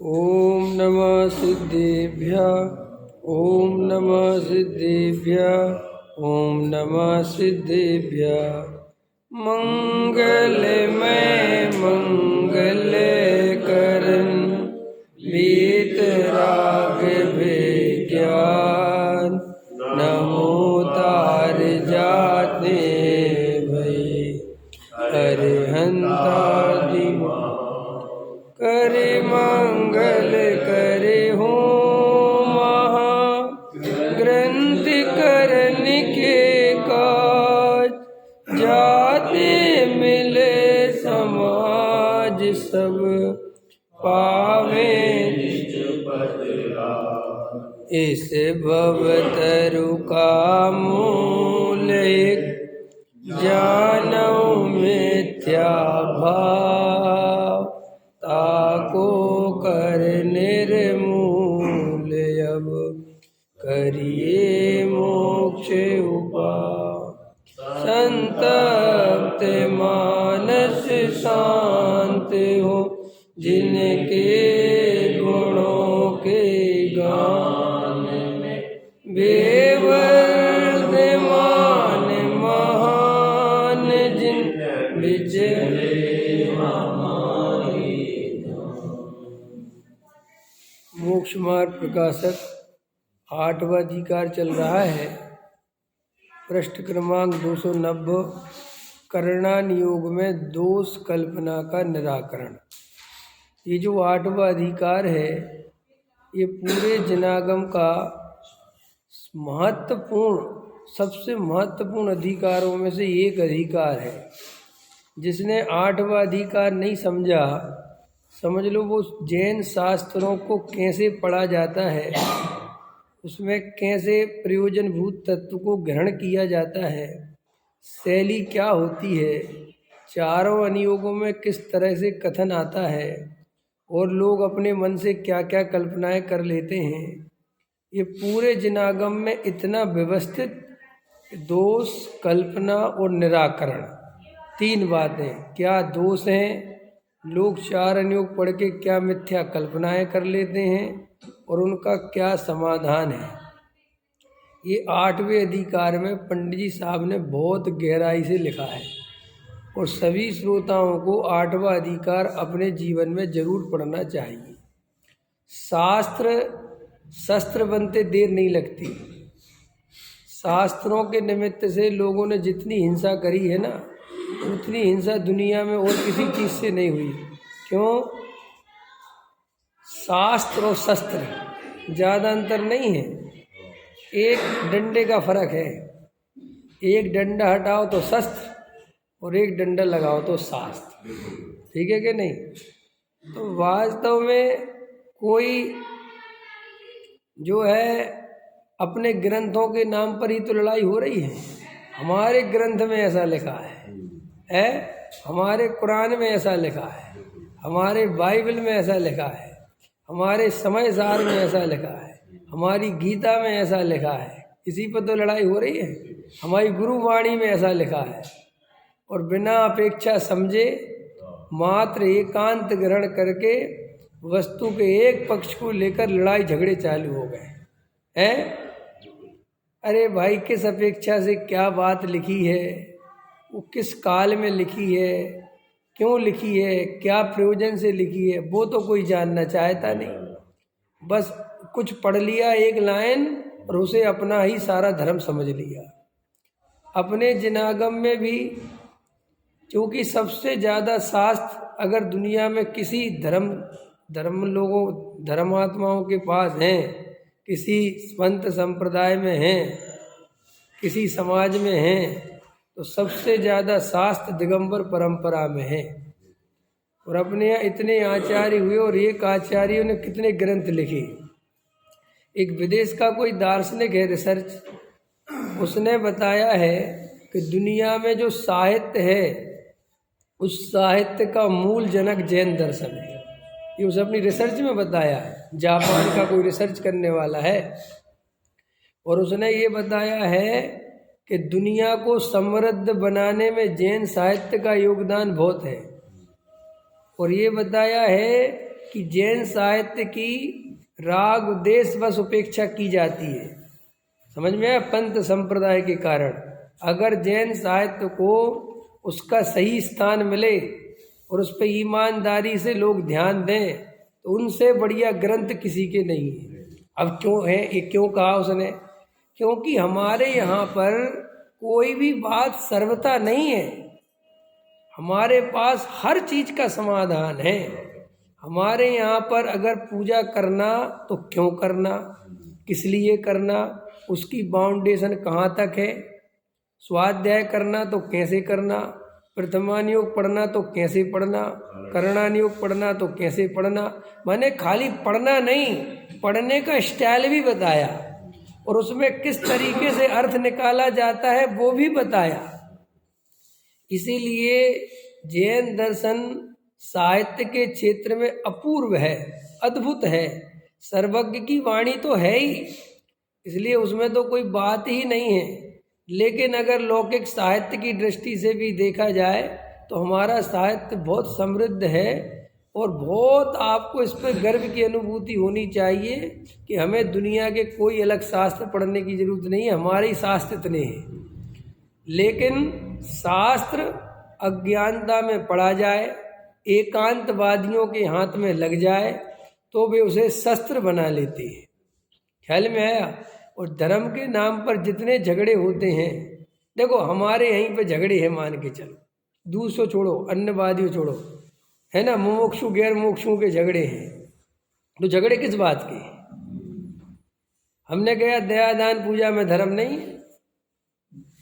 ओम नमः सिद्धेभ्यः। ओम नमः सिद्धेभ्यः। ओम नमः सिद्धेभ्यः। मंगलमय मंगल करन वीतराग विज्ञान नमो तार जाते भई अरिहंता दिवा करे मंगल करे हो महा ग्रंथ करन के काज जाते मिले समाज सब पावे इस भवतरु का मूल एक जानौ मिथ्या भाव ताको कर निर्मूल अब करिए मोक्ष उपाय संतप्त मानस शांत हो जिनके गुणों के गान में बेवर्धमान महान जिन विचले मोक्ष मार्ग प्रकाशक 8वां अधिकार चल रहा है। पृष्ठ क्रमांक 290 करणान योग में दोष कल्पना का निराकरण। ये जो 8वां अधिकार है ये पूरे जनागम का सबसे महत्वपूर्ण अधिकारों में से एक अधिकार है। जिसने 8वां अधिकार नहीं समझा, समझ लो वो जैन शास्त्रों को कैसे पढ़ा जाता है, उसमें कैसे प्रयोजनभूत तत्व को ग्रहण किया जाता है, शैली क्या होती है, चारों अनुयोगों में किस तरह से कथन आता है और लोग अपने मन से क्या क्या कल्पनाएं कर लेते हैं, ये पूरे जिनागम में इतना व्यवस्थित दोष कल्पना और निराकरण 3 बातें। क्या दोष हैं, लोग 4 अनुयोग पढ़ के क्या मिथ्या कल्पनाएं कर लेते हैं और उनका क्या समाधान है। ये 8वें अधिकार में पंडित जी साहब ने बहुत गहराई से लिखा है और सभी श्रोताओं को 8वां अधिकार अपने जीवन में जरूर पढ़ना चाहिए। शस्त्र बनते देर नहीं लगती। शास्त्रों के निमित्त से लोगों ने जितनी हिंसा करी है ना, उतनी हिंसा दुनिया में और किसी चीज से नहीं हुई। क्यों? शास्त्र और शस्त्र ज्यादा अंतर नहीं है, एक डंडे का फर्क है। एक डंडा हटाओ तो शस्त्र और एक डंडा लगाओ तो शास्त्र। ठीक है कि नहीं? तो वास्तव में कोई जो है अपने ग्रंथों के नाम पर ही तो लड़ाई हो रही है। हमारे ग्रंथ में ऐसा लिखा है, हमारे कुरान में ऐसा लिखा है, हमारे बाइबल में ऐसा लिखा है, हमारे समय सार में ऐसा लिखा है, हमारी गीता में ऐसा लिखा है। इसी पर तो लड़ाई हो रही है। हमारी गुरुवाणी में ऐसा लिखा है और बिना अपेक्षा समझे मात्र एकांत ग्रहण करके वस्तु के एक पक्ष को लेकर लड़ाई झगड़े चालू हो गए हैं। अरे भाई, किस अपेक्षा से क्या बात लिखी है, वो किस काल में लिखी है, क्यों लिखी है, क्या प्रयोजन से लिखी है, वो तो कोई जानना चाहता नहीं। बस कुछ पढ़ लिया एक लाइन और उसे अपना ही सारा धर्म समझ लिया। अपने जिनागम में भी क्योंकि सबसे ज़्यादा शास्त्र अगर दुनिया में किसी धर्मात्माओं के पास हैं, किसी पंथ संप्रदाय में हैं, किसी समाज में हैं, तो सबसे ज़्यादा शास्त्र दिगंबर परंपरा में है। और अपने यहाँ इतने आचार्य हुए और एक आचार्य ने कितने ग्रंथ लिखे। एक विदेश का कोई दार्शनिक है, रिसर्च, उसने बताया है कि दुनिया में जो साहित्य है उस साहित्य का मूल जनक जैन दर्शन है। ये उसने अपनी रिसर्च में बताया है। जापान का कोई रिसर्च करने वाला है और उसने ये बताया है कि दुनिया को समृद्ध बनाने में जैन साहित्य का योगदान बहुत है। और ये बताया है कि जैन साहित्य की राग उद्देश्य बस उपेक्षा की जाती है। समझ में आया? पंथ संप्रदाय के कारण अगर जैन साहित्य को उसका सही स्थान मिले और उस पर ईमानदारी से लोग ध्यान दें तो उनसे बढ़िया ग्रंथ किसी के नहीं है। अब क्यों है ये, क्यों कहा उसने? क्योंकि हमारे यहाँ पर कोई भी बात सर्वथा नहीं है। हमारे पास हर चीज का समाधान है। हमारे यहाँ पर अगर पूजा करना तो क्यों करना, किस लिए करना, उसकी बाउंडेशन कहाँ तक है, स्वाध्याय करना तो कैसे करना, प्रथमानुयोग पढ़ना तो कैसे पढ़ना, करणानुयोग पढ़ना तो कैसे पढ़ना। मैंने खाली पढ़ना नहीं, पढ़ने का स्टाइल भी बताया और उसमें किस तरीके से अर्थ निकाला जाता है वो भी बताया। इसीलिए जैन दर्शन साहित्य के क्षेत्र में अपूर्व है, अद्भुत है, सर्वज्ञ की वाणी तो है ही, इसलिए उसमें तो कोई बात ही नहीं है। लेकिन अगर लौकिक साहित्य की दृष्टि से भी देखा जाए तो हमारा साहित्य बहुत समृद्ध है और बहुत आपको इस पर गर्व की अनुभूति होनी चाहिए कि हमें दुनिया के कोई अलग शास्त्र पढ़ने की जरूरत नहीं है, हमारे ही शास्त्र इतने हैं। लेकिन शास्त्र अज्ञानता में पढ़ा जाए, एकांतवादियों के हाथ में लग जाए तो वे उसे शस्त्र बना लेते हैं। ख्याल में आया? और धर्म के नाम पर जितने झगड़े होते हैं, देखो हमारे यहीं पे झगड़े हैं, मान के चलो, दूसरों छोड़ो, अन्यवादियों छोड़ो, है ना, मुमुक्षु गैर मुमुक्षुओं के झगड़े हैं। तो झगड़े किस बात के? हमने कहा दयादान पूजा में धर्म नहीं है,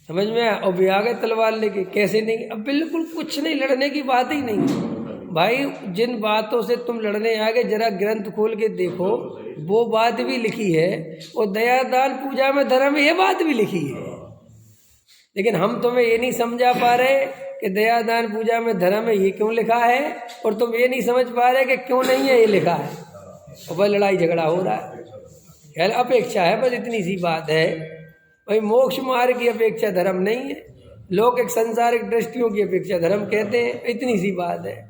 समझ में आया? और भी आगे तलवार लेके कैसे नहीं? अब बिल्कुल कुछ नहीं, लड़ने की बात ही नहीं भाई। जिन बातों से तुम लड़ने आगे जरा ग्रंथ खोल के देखो, वो बात भी लिखी है और दयादान पूजा में धर्म ये बात भी लिखी है। लेकिन हम तुम्हें ये नहीं समझा पा रहे कि दयादान पूजा में धर्म है ये क्यों लिखा है, और तुम ये नहीं समझ पा रहे कि क्यों नहीं है ये लिखा है, और भाई लड़ाई झगड़ा हो रहा है। खैर अपेक्षा है, बस इतनी सी बात है भाई। मोक्ष मार्ग की अपेक्षा धर्म नहीं है, लोग एक संसारिक दृष्टियों की अपेक्षा धर्म कहते हैं, इतनी सी बात है।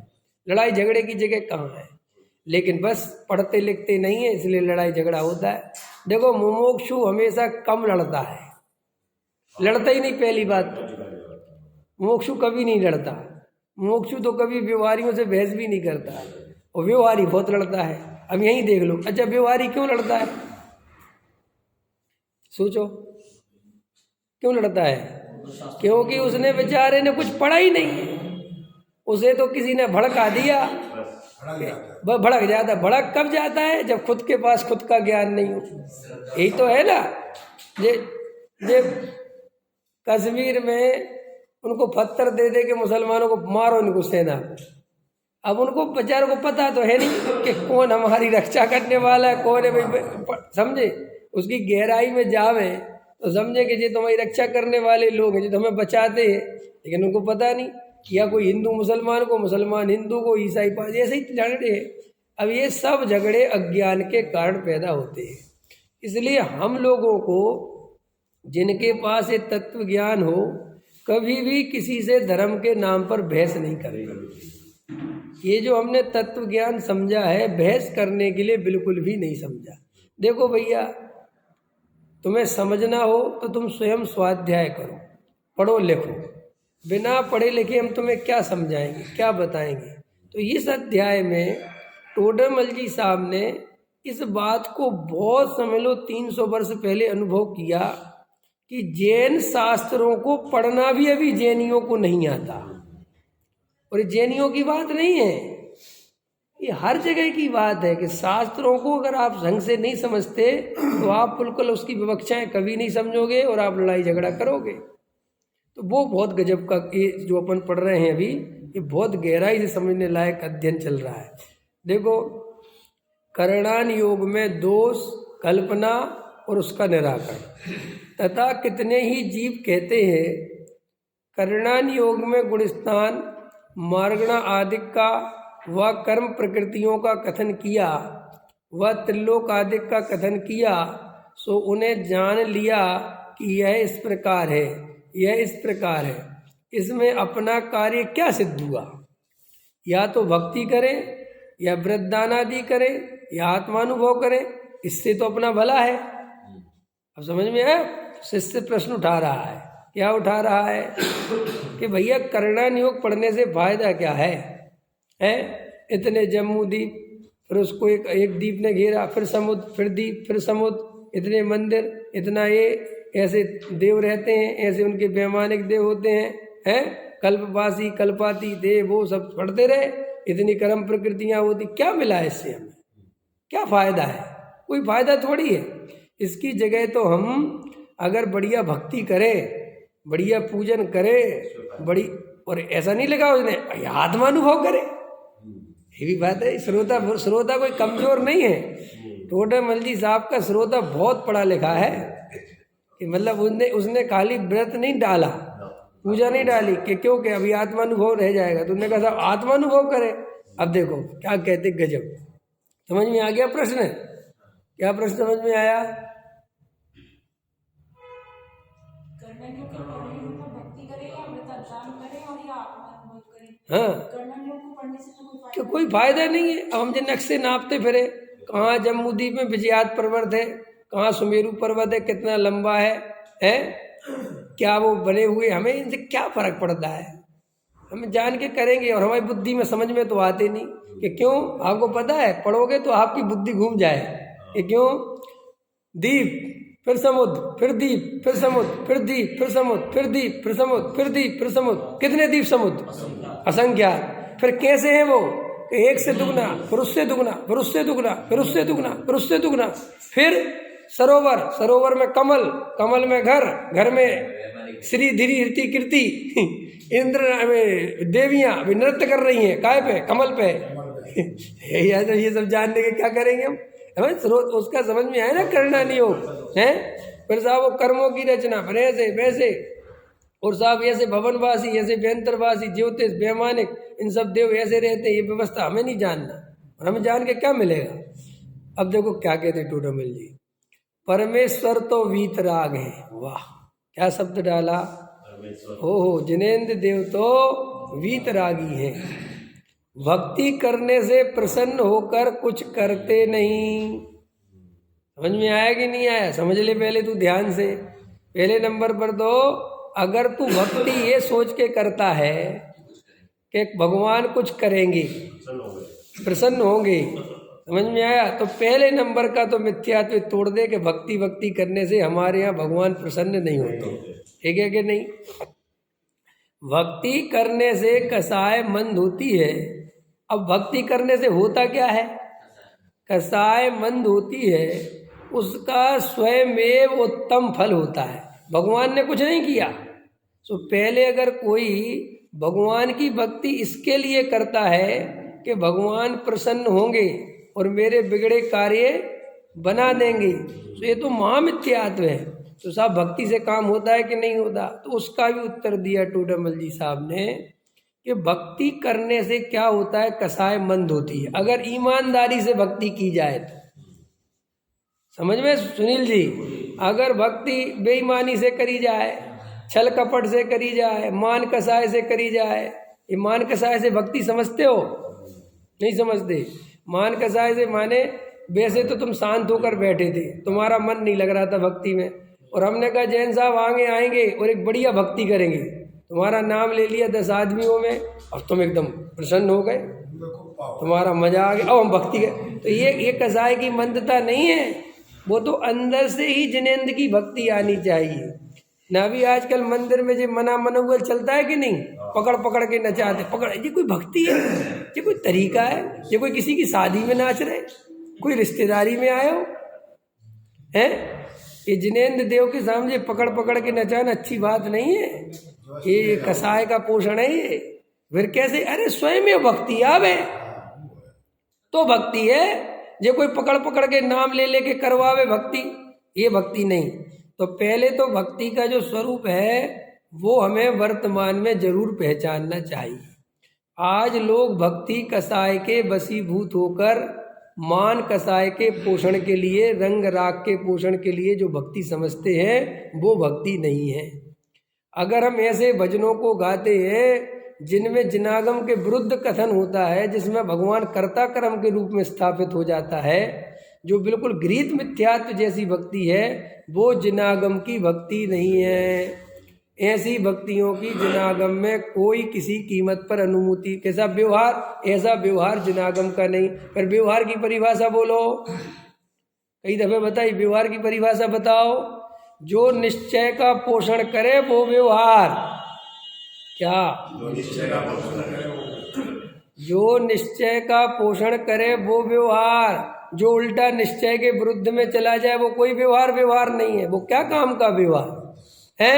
लड़ाई झगड़े की जगह कहाँ है? लेकिन बस पढ़ते लिखते नहीं है इसलिए लड़ाई झगड़ा होता है। देखो मुमुक्षु हमेशा कम लड़ता है, लड़ता ही नहीं। पहली बात तो मुमुक्षु कभी नहीं लड़ता, मुमुक्षु तो कभी व्यवहारियों से बहस भी नहीं करता, और व्यवहारी बहुत लड़ता है। अब यहीं देख लो, अच्छा व्यवहारी क्यों लड़ता है? सोचो क्यों लड़ता है? क्योंकि उसने बेचारे ने कुछ पढ़ा ही नहीं है, उसे तो किसी ने भड़का दिया, भड़क जाता। भड़क कब जाता है? जब खुद के पास खुद का ज्ञान नहीं हो। यही तो है ना, जे कश्मीर में उनको पत्थर दे दे के मुसलमानों को मारो, इनको सेना। अब उनको बेचारों को पता तो है नहीं कि कौन हमारी रक्षा करने वाला है, कौन है, समझे? उसकी गहराई में जावे तो समझे कि ये तुम्हारी रक्षा करने वाले लोग हैं जो तुम्हें बचाते हैं। लेकिन उनको पता नहीं, या कोई हिंदू मुसलमान को, मुसलमान हिंदू को, ईसाई पास, ऐसे ही झगड़े हैं। अब ये सब झगड़े अज्ञान के कारण पैदा होते हैं। इसलिए हम लोगों को, जिनके पास ये तत्व ज्ञान हो, कभी भी किसी से धर्म के नाम पर बहस नहीं करनी। ये जो हमने तत्व ज्ञान समझा है, बहस करने के लिए बिल्कुल भी नहीं समझा। देखो भैया, तुम्हें समझना हो तो तुम स्वयं स्वाध्याय करो, पढ़ो लिखो। बिना पढ़े लिखे हम तुम्हें क्या समझाएंगे, क्या बताएंगे? तो इस अध्याय में टोडरमल जी साहब ने इस बात को बहुत, समझ लो 300 वर्ष पहले अनुभव किया कि जैन शास्त्रों को पढ़ना भी अभी जैनियों को नहीं आता। और ये जैनियों की बात नहीं है, ये हर जगह की बात है कि शास्त्रों को अगर आप ढंग से नहीं समझते तो आप बिल्कुल उसकी विवक्षाएं कभी नहीं समझोगे और आप लड़ाई झगड़ा करोगे। तो वो बहुत गजब का, ये जो अपन पढ़ रहे हैं अभी, ये बहुत गहराई से समझने लायक अध्ययन चल रहा है। देखो, करणान योग में दोष, कल्पना और उसका निराकरण तथा कितने ही जीव कहते हैं। करणान योग में गुणस्थान, मार्गणा आदिक का व कर्म प्रकृतियों का कथन किया, व त्रिलोक आदिक का कथन किया, सो उन्हें जान लिया कि यह इस प्रकार है, यह इस प्रकार है। इसमें अपना कार्य क्या सिद्ध हुआ? या तो भक्ति करें या व्रतदान आदि करें या आत्मानुभव करें, इससे तो अपना भला है। अब समझ में आया? शिष्य प्रश्न उठा रहा है। क्या उठा रहा है? कि भैया करणान योग पढ़ने से फायदा क्या है? इतने जम्मू द्वीप, फिर उसको एक द्वीप ने घेरा, फिर समुद्र, फिर द्वीप, फिर समुद्र, इतने मंदिर, इतना ये ऐसे देव रहते हैं, ऐसे उनके वैमानिक देव होते हैं, कल्पवासी कल्पाती देव, वो सब पढ़ते रहे, इतनी कर्म प्रकृतियां होती, क्या मिला इससे हमें? क्या फायदा है? कोई फायदा थोड़ी है। इसकी जगह तो हम अगर बढ़िया भक्ति करें, बढ़िया पूजन करें, बड़ी, और ऐसा नहीं लगा उसने आत्मानुभव करे, ये भी बात है। श्रोता कोई कमजोर नहीं है। टोडरमल जी साहब का श्रोता बहुत पढ़ा लिखा है, कि मतलब उसने खाली व्रत नहीं डाला, पूजा नहीं डाली, कि क्योंकि अभी आत्मानुभव रह जाएगा, तो उन्होंने कहा साहब आत्मानुभव करे। अब देखो क्या कहते, गजब। समझ में आ गया प्रश्न? क्या प्रश्न समझ में आया? हाँ, कि कोई फायदा नहीं है। हम जो नक्शे नापते फिरे, कहाँ जम्मूद्वीप में विजयात पर्वत है, कहाँ सुमेरु पर्वत है, कितना लंबा है क्या वो बने हुए, हमें इनसे क्या फर्क पड़ता है? हम जान के करेंगे, और हमारी बुद्धि में समझ में तो आते नहीं। कि क्यों? आपको पता है, पढ़ोगे तो आपकी बुद्धि घूम जाए। कि क्यों? द्वीप, फिर समुद्र, फिर द्वीप, फिर समुद्र, फिर द्वीप, फिर समुद्र, फिर द्वीप, फिर समुद्र, फिर द्वीप, फिर समुद्र, कितने द्वीप समुद्र? असंख्यात। फिर कैसे हैं वो? एक से दुगना, फिर उससे दुगना, फिर उससे दुगना, फिर उससे दुगना, फिर उससे दुगना, फिर सरोवर, सरोवर में कमल, कमल में घर, घर में श्री धीरी हृति कीर्ति, इंद्र देवियां अभी नृत्य कर रही हैं, काय पे? कमल पे। ये सब जानने के क्या करेंगे हम? हमें स्रोत उसका समझ में आया ना, करना नहीं हो है। फिर साहब वो कर्मों की रचना, फिर ऐसे वैसे, और साहब ऐसे भवनवासी, ऐसे व्यंतरवासी, ज्योतिष, वैमानिक, इन सब देव ऐसे रहते हैं, ये व्यवस्था हमें नहीं जानना, और हमें जान के क्या मिलेगा? अब देखो क्या कहते टोडरमल जी, परमेश्वर तो वीतराग है। वाह, क्या शब्द डाला! हो जिनेन्द्र देव तो वीतरागी है, भक्ति करने से प्रसन्न होकर कुछ करते नहीं। समझ में आया कि नहीं आया? समझ ले पहले तू ध्यान से। पहले नंबर पर तो अगर तू भक्ति ये सोच के करता है कि भगवान कुछ करेंगे, प्रसन्न होंगे, समझ में आया? तो पहले नंबर का तो मिथ्यात्व तोड़ दे कि भक्ति करने से हमारे यहाँ भगवान प्रसन्न नहीं होते। ठीक है कि नहीं? भक्ति करने से कसाय मंद होती है। अब भक्ति करने से होता क्या है? कसाय मंद होती है, उसका स्वयं उत्तम फल होता है। भगवान ने कुछ नहीं किया। तो पहले अगर कोई भगवान की भक्ति इसके लिए करता है कि भगवान प्रसन्न होंगे और मेरे बिगड़े कार्य बना देंगे, तो ये तो महामिथ्यात्व है। तो साहब भक्ति से काम होता है कि नहीं होता? तो उसका भी उत्तर दिया टोडरमल जी साहब ने कि भक्ति करने से क्या होता है, कसाय मंद होती है। अगर ईमानदारी से भक्ति की जाए तो, समझ में सुनील जी, अगर भक्ति बेईमानी से करी जाए, छल कपट से करी जाए, मान कसाय से करी जाए, ये मान कसाय से भक्ति समझते हो? नहीं समझते। मान कसाय से माने वैसे तो तुम शांत होकर बैठे थे, तुम्हारा मन नहीं लग रहा था भक्ति में, और हमने कहा जैन साहब आगे आएंगे और एक बढ़िया भक्ति करेंगे, तुम्हारा नाम ले लिया 10 आदमियों में और तुम एकदम प्रसन्न हो गए, तुम्हारा मजा आ गया, अब हम भक्ति करें। तो ये कसाय की मंदता नहीं है, वो तो अंदर से ही जिनेंद्र की भक्ति आनी चाहिए ना। भी आजकल मंदिर में जो मना मनोबल चलता है कि नहीं, पकड़ पकड़ के नचाते, पकड़, ये कोई भक्ति है? ये कोई तरीका है? ये कोई किसी की शादी में नाच रहे, कोई रिश्तेदारी में आए हो हैं? ये जिनेंद्र देव के सामने पकड़ पकड़ के नचाना अच्छी बात नहीं है। ये कसाय का पोषण है ये। फिर कैसे? अरे स्वयं में भक्ति आवे तो भक्ति है। जो कोई पकड़ पकड़ के नाम ले लेके करवावे भक्ति, ये भक्ति नहीं। तो पहले तो भक्ति का जो स्वरूप है वो हमें वर्तमान में जरूर पहचानना चाहिए। आज लोग भक्ति कसाय के बसीभूत होकर मान कसाय के पोषण के लिए, रंग राग के पोषण के लिए जो भक्ति समझते हैं वो भक्ति नहीं है। अगर हम ऐसे भजनों को गाते हैं जिनमें जिनागम के विरुद्ध कथन होता है, जिसमें भगवान कर्ता कर्म के रूप में स्थापित हो जाता है, जो बिल्कुल गृहीत मिथ्यात्व जैसी भक्ति है, वो जिनागम की भक्ति नहीं है। ऐसी भक्तियों की जिनागम में कोई किसी कीमत पर अनुमति, कैसा व्यवहार, ऐसा व्यवहार जिनागम का नहीं। फिर व्यवहार की परिभाषा बोलो, कई दफे बताई, व्यवहार की परिभाषा बताओ। जो निश्चय का पोषण करे वो व्यवहार, क्या? जो निश्चय का पोषण करे वो व्यवहार। जो उल्टा निश्चय के विरुद्ध में चला जाए वो कोई व्यवहार नहीं है। वो क्या काम का व्यवहार है?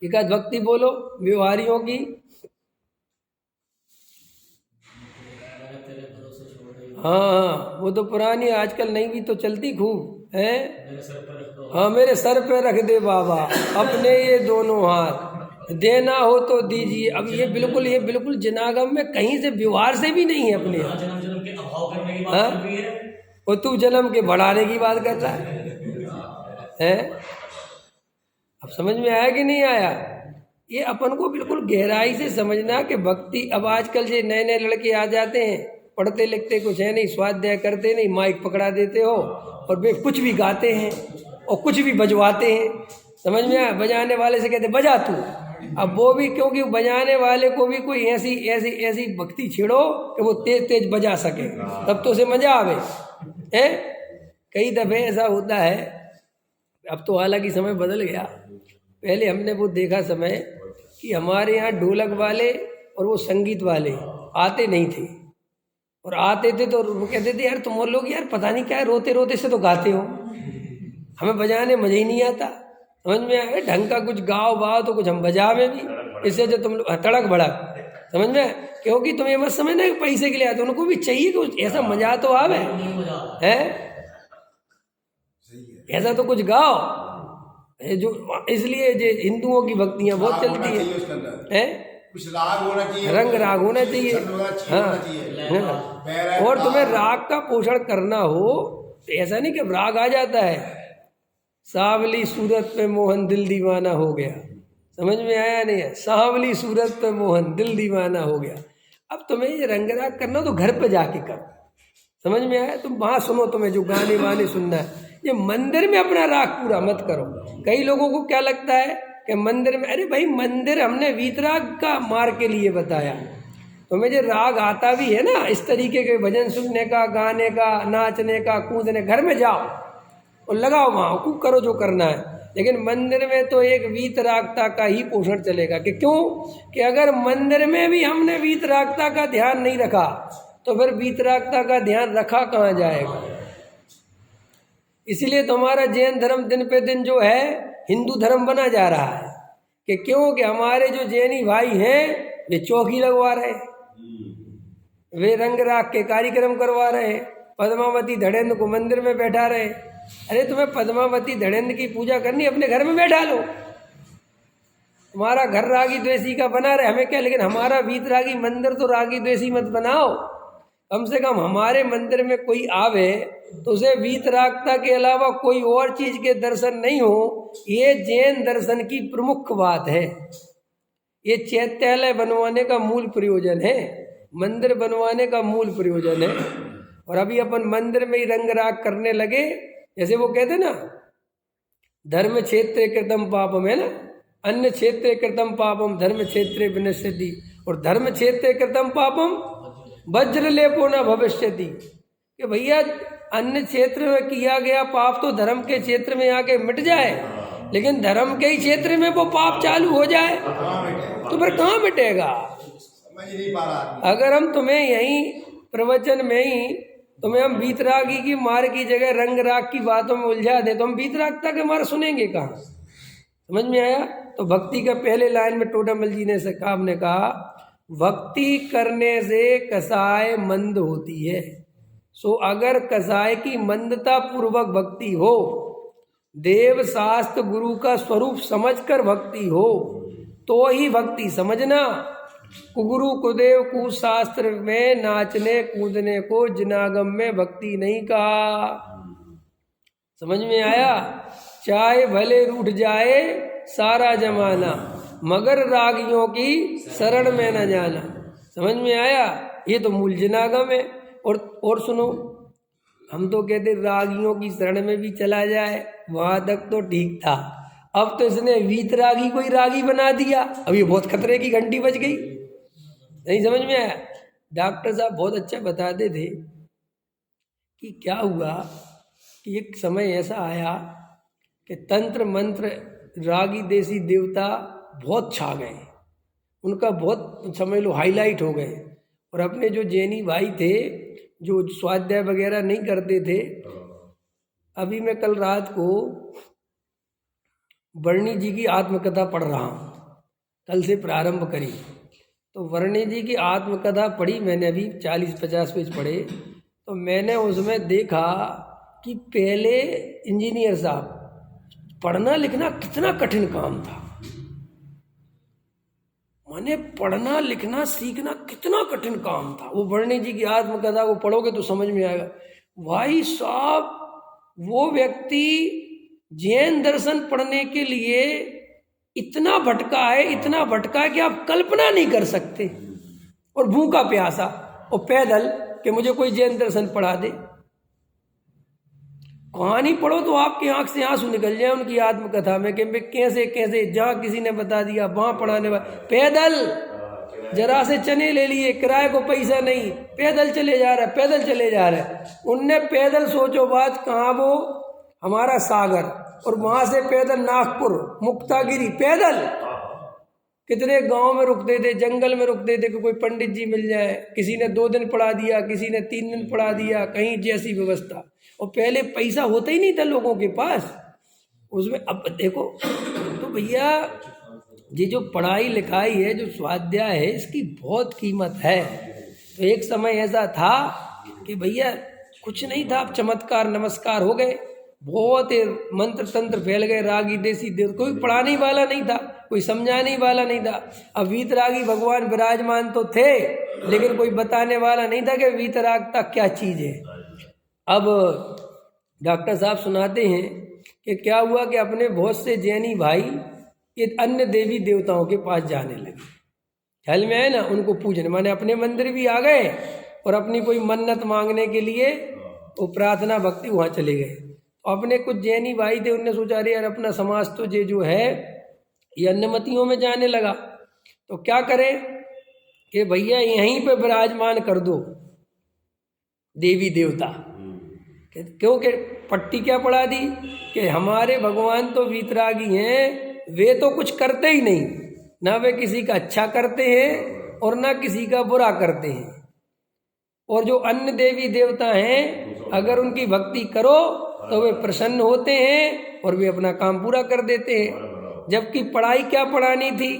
एकाध भक्ति बोलो व्यवहारियों की। हाँ, वो तो पुरानी, आजकल नई भी तो चलती खूब है। हाँ, मेरे सर पे रख दे बाबा अपने ये दोनों हाथ, देना हो तो दीजिए। अब ये बिल्कुल जिनागम में कहीं से व्यवहार से भी नहीं है अपने। हाँ, वो तू जन्म के बढ़ाने की बात करता है? अब समझ में आया कि नहीं आया? ये अपन को बिल्कुल गहराई से समझना कि भक्ति, अब आजकल से नए नए लड़के आ जाते हैं, पढ़ते लिखते कुछ है नहीं, स्वाध्याय करते नहीं, माइक पकड़ा देते हो और वे कुछ भी गाते हैं और कुछ भी बजवाते हैं। समझ में आया? बजाने वाले से कहते बजा तू। अब वो भी क्योंकि बजाने वाले को भी कोई ऐसी भक्ति छेड़ो कि वो तेज तेज बजा सके, तब तो उसे मजा आवे है। कई दफे ऐसा होता है, अब तो हालांकि समय बदल गया। पहले हमने वो देखा समय कि हमारे यहाँ ढोलक वाले और वो संगीत वाले आते नहीं थे, और आते थे तो वो कहते थे यार तुम लोग यार पता नहीं क्या है, रोते रोते से तो गाते हो, हमें बजाने मजा ही नहीं आता। समझ में आया? ढंग का कुछ गाओ बाओ तो कुछ हम बजावे भी, इससे जो तुम लोग तड़क भड़क। समझ में? क्योंकि तुम ये मत समझना कि पैसे के लिए आते, उनको भी चाहिए कुछ ऐसा मजा तो आवे है, ऐसा तो कुछ गाओ जो। इसलिए जो हिंदुओं की भक्तियां बहुत चलती है, कुछ राग होना चाहिए, रंग राग होना चाहिए। हाँ, और तुम्हें राग का पोषण करना हो तो ऐसा नहीं कि राग आ जाता है, सांवली सूरत पे मोहन दिल दीवाना हो गया। समझ में आया नहीं है? सांवली सूरत पे मोहन दिल दीवाना हो गया। अब तुम्हें ये रंग राग करना तो घर पे जाके करो। समझ में आया? तुम वहाँ सुनो, तुम्हें जो गाने वाने सुनना है, ये मंदिर में अपना राग पूरा मत करो। कई लोगों को क्या लगता है कि मंदिर में, अरे भाई मंदिर हमने वीतराग का मार्ग के लिए बताया, तुम्हें जो राग आता भी है ना इस तरीके के भजन सुनने का, गाने का, नाचने का, कूदने, घर में जाओ और लगाओ वहाँ खूब करो जो करना है। लेकिन मंदिर में तो एक वीतरागता का ही पोषण चलेगा। कि क्यों? कि अगर मंदिर में भी हमने वीतरागता का ध्यान नहीं रखा तो फिर वीतरागता का ध्यान रखा कहाँ जाएगा? इसलिए तो हमारा जैन धर्म दिन पे दिन जो है हिंदू धर्म बना जा रहा है। कि क्यों? कि हमारे जो जैनी भाई हैं वे चौकी लगवा रहे, वे रंग राग के कार्यक्रम करवा रहे, पद्मावती धड़ेन्द्र को मंदिर में बैठा रहे। अरे तुम्हें पद्मावती धड़ेन्द्र की पूजा करनी, अपने घर में बैठा लो, तुम्हारा घर रागी द्वेषी का बना रहे, हमें क्या। लेकिन हमारा वीतरागी मंदिर तो रागी द्वेषी मत बनाओ। कम से कम हमारे मंदिर में कोई आवे तो उसे वीतरागता के अलावा कोई और चीज के दर्शन नहीं हो। ये जैन दर्शन की प्रमुख बात है। ये चैत्यालय बनवाने का मूल प्रयोजन है, मंदिर बनवाने का मूल प्रयोजन है। और अभी अपन मंदिर में ही रंग राग करने लगे, जैसे वो कहते ना धर्म क्षेत्रे कृतम पापम, है ना, अन्य क्षेत्रे कृतम पापम धर्म क्षेत्रे विनश्यति, और धर्म क्षेत्रे कृतम पापम वज्र लेपो न भविष्यति। कि भैया अन्य क्षेत्र में किया गया पाप तो धर्म के क्षेत्र में आके मिट जाए, लेकिन धर्म के ही क्षेत्र में वो पाप चालू हो जाए तो फिर कहाँ मिटेगा? अगर हम तुम्हें यही प्रवचन में ही तुम्हें हम वीतरागी की मार की जगह रंग राग की बातों में उलझा दे तो हम वीतरागता के मार सुनेंगे कहाँ? समझ में आया? तो भक्ति का पहले लाइन में टोडामल जी ने साहब ने कहा, भक्ति करने से कसाय मंद होती है। सो अगर कसाय की मंदता पूर्वक भक्ति हो, देव शास्त्र गुरु का स्वरूप समझकर भक्ति हो तो ही भक्ति समझना। कुगुरु कुदेव कुशास्त्र में नाचने कूदने को जिनागम में भक्ति नहीं कहा। समझ में आया? चाहे भले रूठ जाए सारा जमाना, मगर रागियों की शरण में न जाना। समझ में आया? ये तो मूल जिनागम है। और सुनो, हम तो कहते रागियों की शरण में भी चला जाए, वहां तक तो ठीक था। अब तो इसने वीतरागी को ही रागी बना दिया। अब ये बहुत खतरे की घंटी बज गई। नहीं समझ में आया? डॉक्टर साहब बहुत अच्छा बताते थे कि क्या हुआ कि एक समय ऐसा आया कि तंत्र मंत्र रागी देसी देवता बहुत छा गए, उनका बहुत समझ लो हाईलाइट हो गए। और अपने जो जैनी भाई थे जो स्वाध्याय वगैरह नहीं करते थे, अभी मैं कल रात को वर्णी जी की आत्मकथा पढ़ रहा हूँ, कल से प्रारंभ करी। तो वर्णी जी की आत्मकथा पढ़ी मैंने, अभी 40-50 पेज पढ़े। तो मैंने उसमें देखा कि पहले इंजीनियर साहब पढ़ना लिखना कितना कठिन काम था। माने पढ़ना लिखना सीखना कितना कठिन काम था। वो वर्णी जी की आत्मकथा को पढ़ोगे तो समझ में आएगा। भाई साहब, वो व्यक्ति जैन दर्शन पढ़ने के लिए इतना भटका है, इतना भटका है कि आप कल्पना नहीं कर सकते। और भूखा प्यासा और पैदल कि मुझे कोई जैन दर्शन पढ़ा दे। कहानी पढ़ो तो आपकी आंख से आंसू निकल जाए उनकी आत्मकथा में कि कैसे कैसे जहाँ किसी ने बता दिया वहां पढ़ाने वाले पैदल जरा से चने ले लिए, किराए को पैसा नहीं, पैदल चले जा रहा है, पैदल चले जा रहा है। उनने पैदल सोचो बात, कहाँ वो हमारा सागर, और वहां से पैदल नागपुर मुक्तागिरी पैदल। कितने गांव में रुकते थे, जंगल में रुकते थे कि कोई पंडित जी मिल जाए। किसी ने 2 दिन पढ़ा दिया, किसी ने 3 दिन पढ़ा दिया, कहीं जैसी व्यवस्था। और पहले पैसा होता ही नहीं था लोगों के पास उसमें। अब देखो तो भैया, ये जो पढ़ाई लिखाई है, जो स्वाध्याय है, इसकी बहुत कीमत है। तो एक समय ऐसा था कि भैया कुछ नहीं था, अब चमत्कार नमस्कार हो गए, बहुत मंत्र तंत्र फैल गए, रागी देसी देव, कोई पढ़ाने वाला नहीं था, कोई समझाने वाला नहीं था। अब वीतरागी भगवान विराजमान तो थे, लेकिन कोई बताने वाला नहीं था कि वीतरागता क्या चीज है। अब डॉक्टर साहब सुनाते हैं कि क्या हुआ कि अपने बहुत से जैनी भाई ये अन्य देवी देवताओं के पास जाने लगे। ख्याल में आए ना, उनको पूजने, माने अपने मंदिर भी आ गए और अपनी कोई मन्नत मांगने के लिए वो प्रार्थना भक्ति वहाँ चले गए। तो अपने कुछ जैनी भाई थे, उनने सोचा अरे यार अपना समाज तो ये जो है ये अन्यमतियों में जाने लगा, तो क्या करें कि भैया यहीं पे विराजमान कर दो देवी देवता। क्योंकि पट्टी क्या पढ़ा दी कि हमारे भगवान तो वीतरागी हैं, वे तो कुछ करते ही नहीं, ना वे किसी का अच्छा करते हैं और ना किसी का बुरा करते हैं। और जो अन्य देवी देवता हैं, अगर उनकी भक्ति करो तो वे प्रसन्न होते हैं और वे अपना काम पूरा कर देते हैं। जबकि पढ़ाई क्या पढ़ानी थी,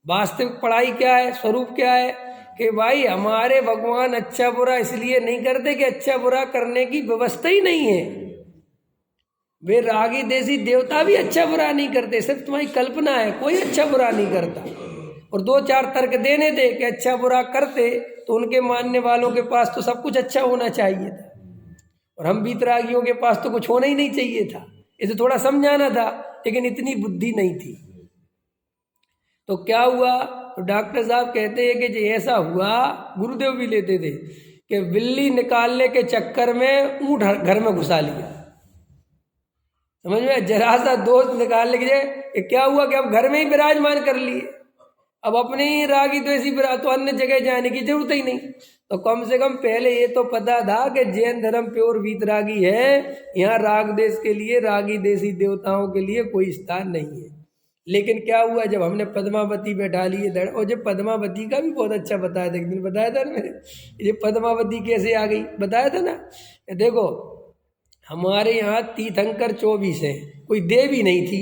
वास्तविक पढ़ाई क्या है, स्वरूप क्या है कि भाई हमारे भगवान अच्छा बुरा इसलिए नहीं करते कि अच्छा बुरा करने की व्यवस्था ही नहीं है। वे रागी देसी देवता भी अच्छा बुरा नहीं करते, सिर्फ तुम्हारी कल्पना है, कोई अच्छा बुरा नहीं करता। और 2-4 तर्क देने थे कि अच्छा बुरा करते तो उनके मानने वालों के पास तो सब कुछ अच्छा होना चाहिए था, और हम वीतरागियों के पास तो कुछ होना ही नहीं चाहिए था। इसे थोड़ा समझाना था, लेकिन इतनी बुद्धि नहीं थी। तो क्या हुआ, तो डॉक्टर साहब कहते हैं कि जो ऐसा हुआ, गुरुदेव भी लेते थे कि बिल्ली निकालने के चक्कर में ऊँट घर में घुसा लिया। समझ में, जरा सा दोस्त निकालने के लिए क्या हुआ कि अब घर में ही विराजमान कर लिए। अब अपने ही रागी तो ऐसी तो अन्य जगह जाने की जरूरत ही नहीं। तो कम से कम पहले ये तो पता था कि जैन धर्म प्योर वीतरागी है, यहाँ राग देश के लिए, रागी देसी देवताओं के लिए कोई स्थान नहीं है। लेकिन क्या हुआ, जब हमने पद्मावती बैठा ली है, और जब पद्मावती का भी बहुत अच्छा बताया था, एक दिन बताया था ना मैंने, ये पद्मावती कैसे आ गई बताया था ना। देखो हमारे यहाँ तीर्थंकर 24 हैं, कोई देवी नहीं थी,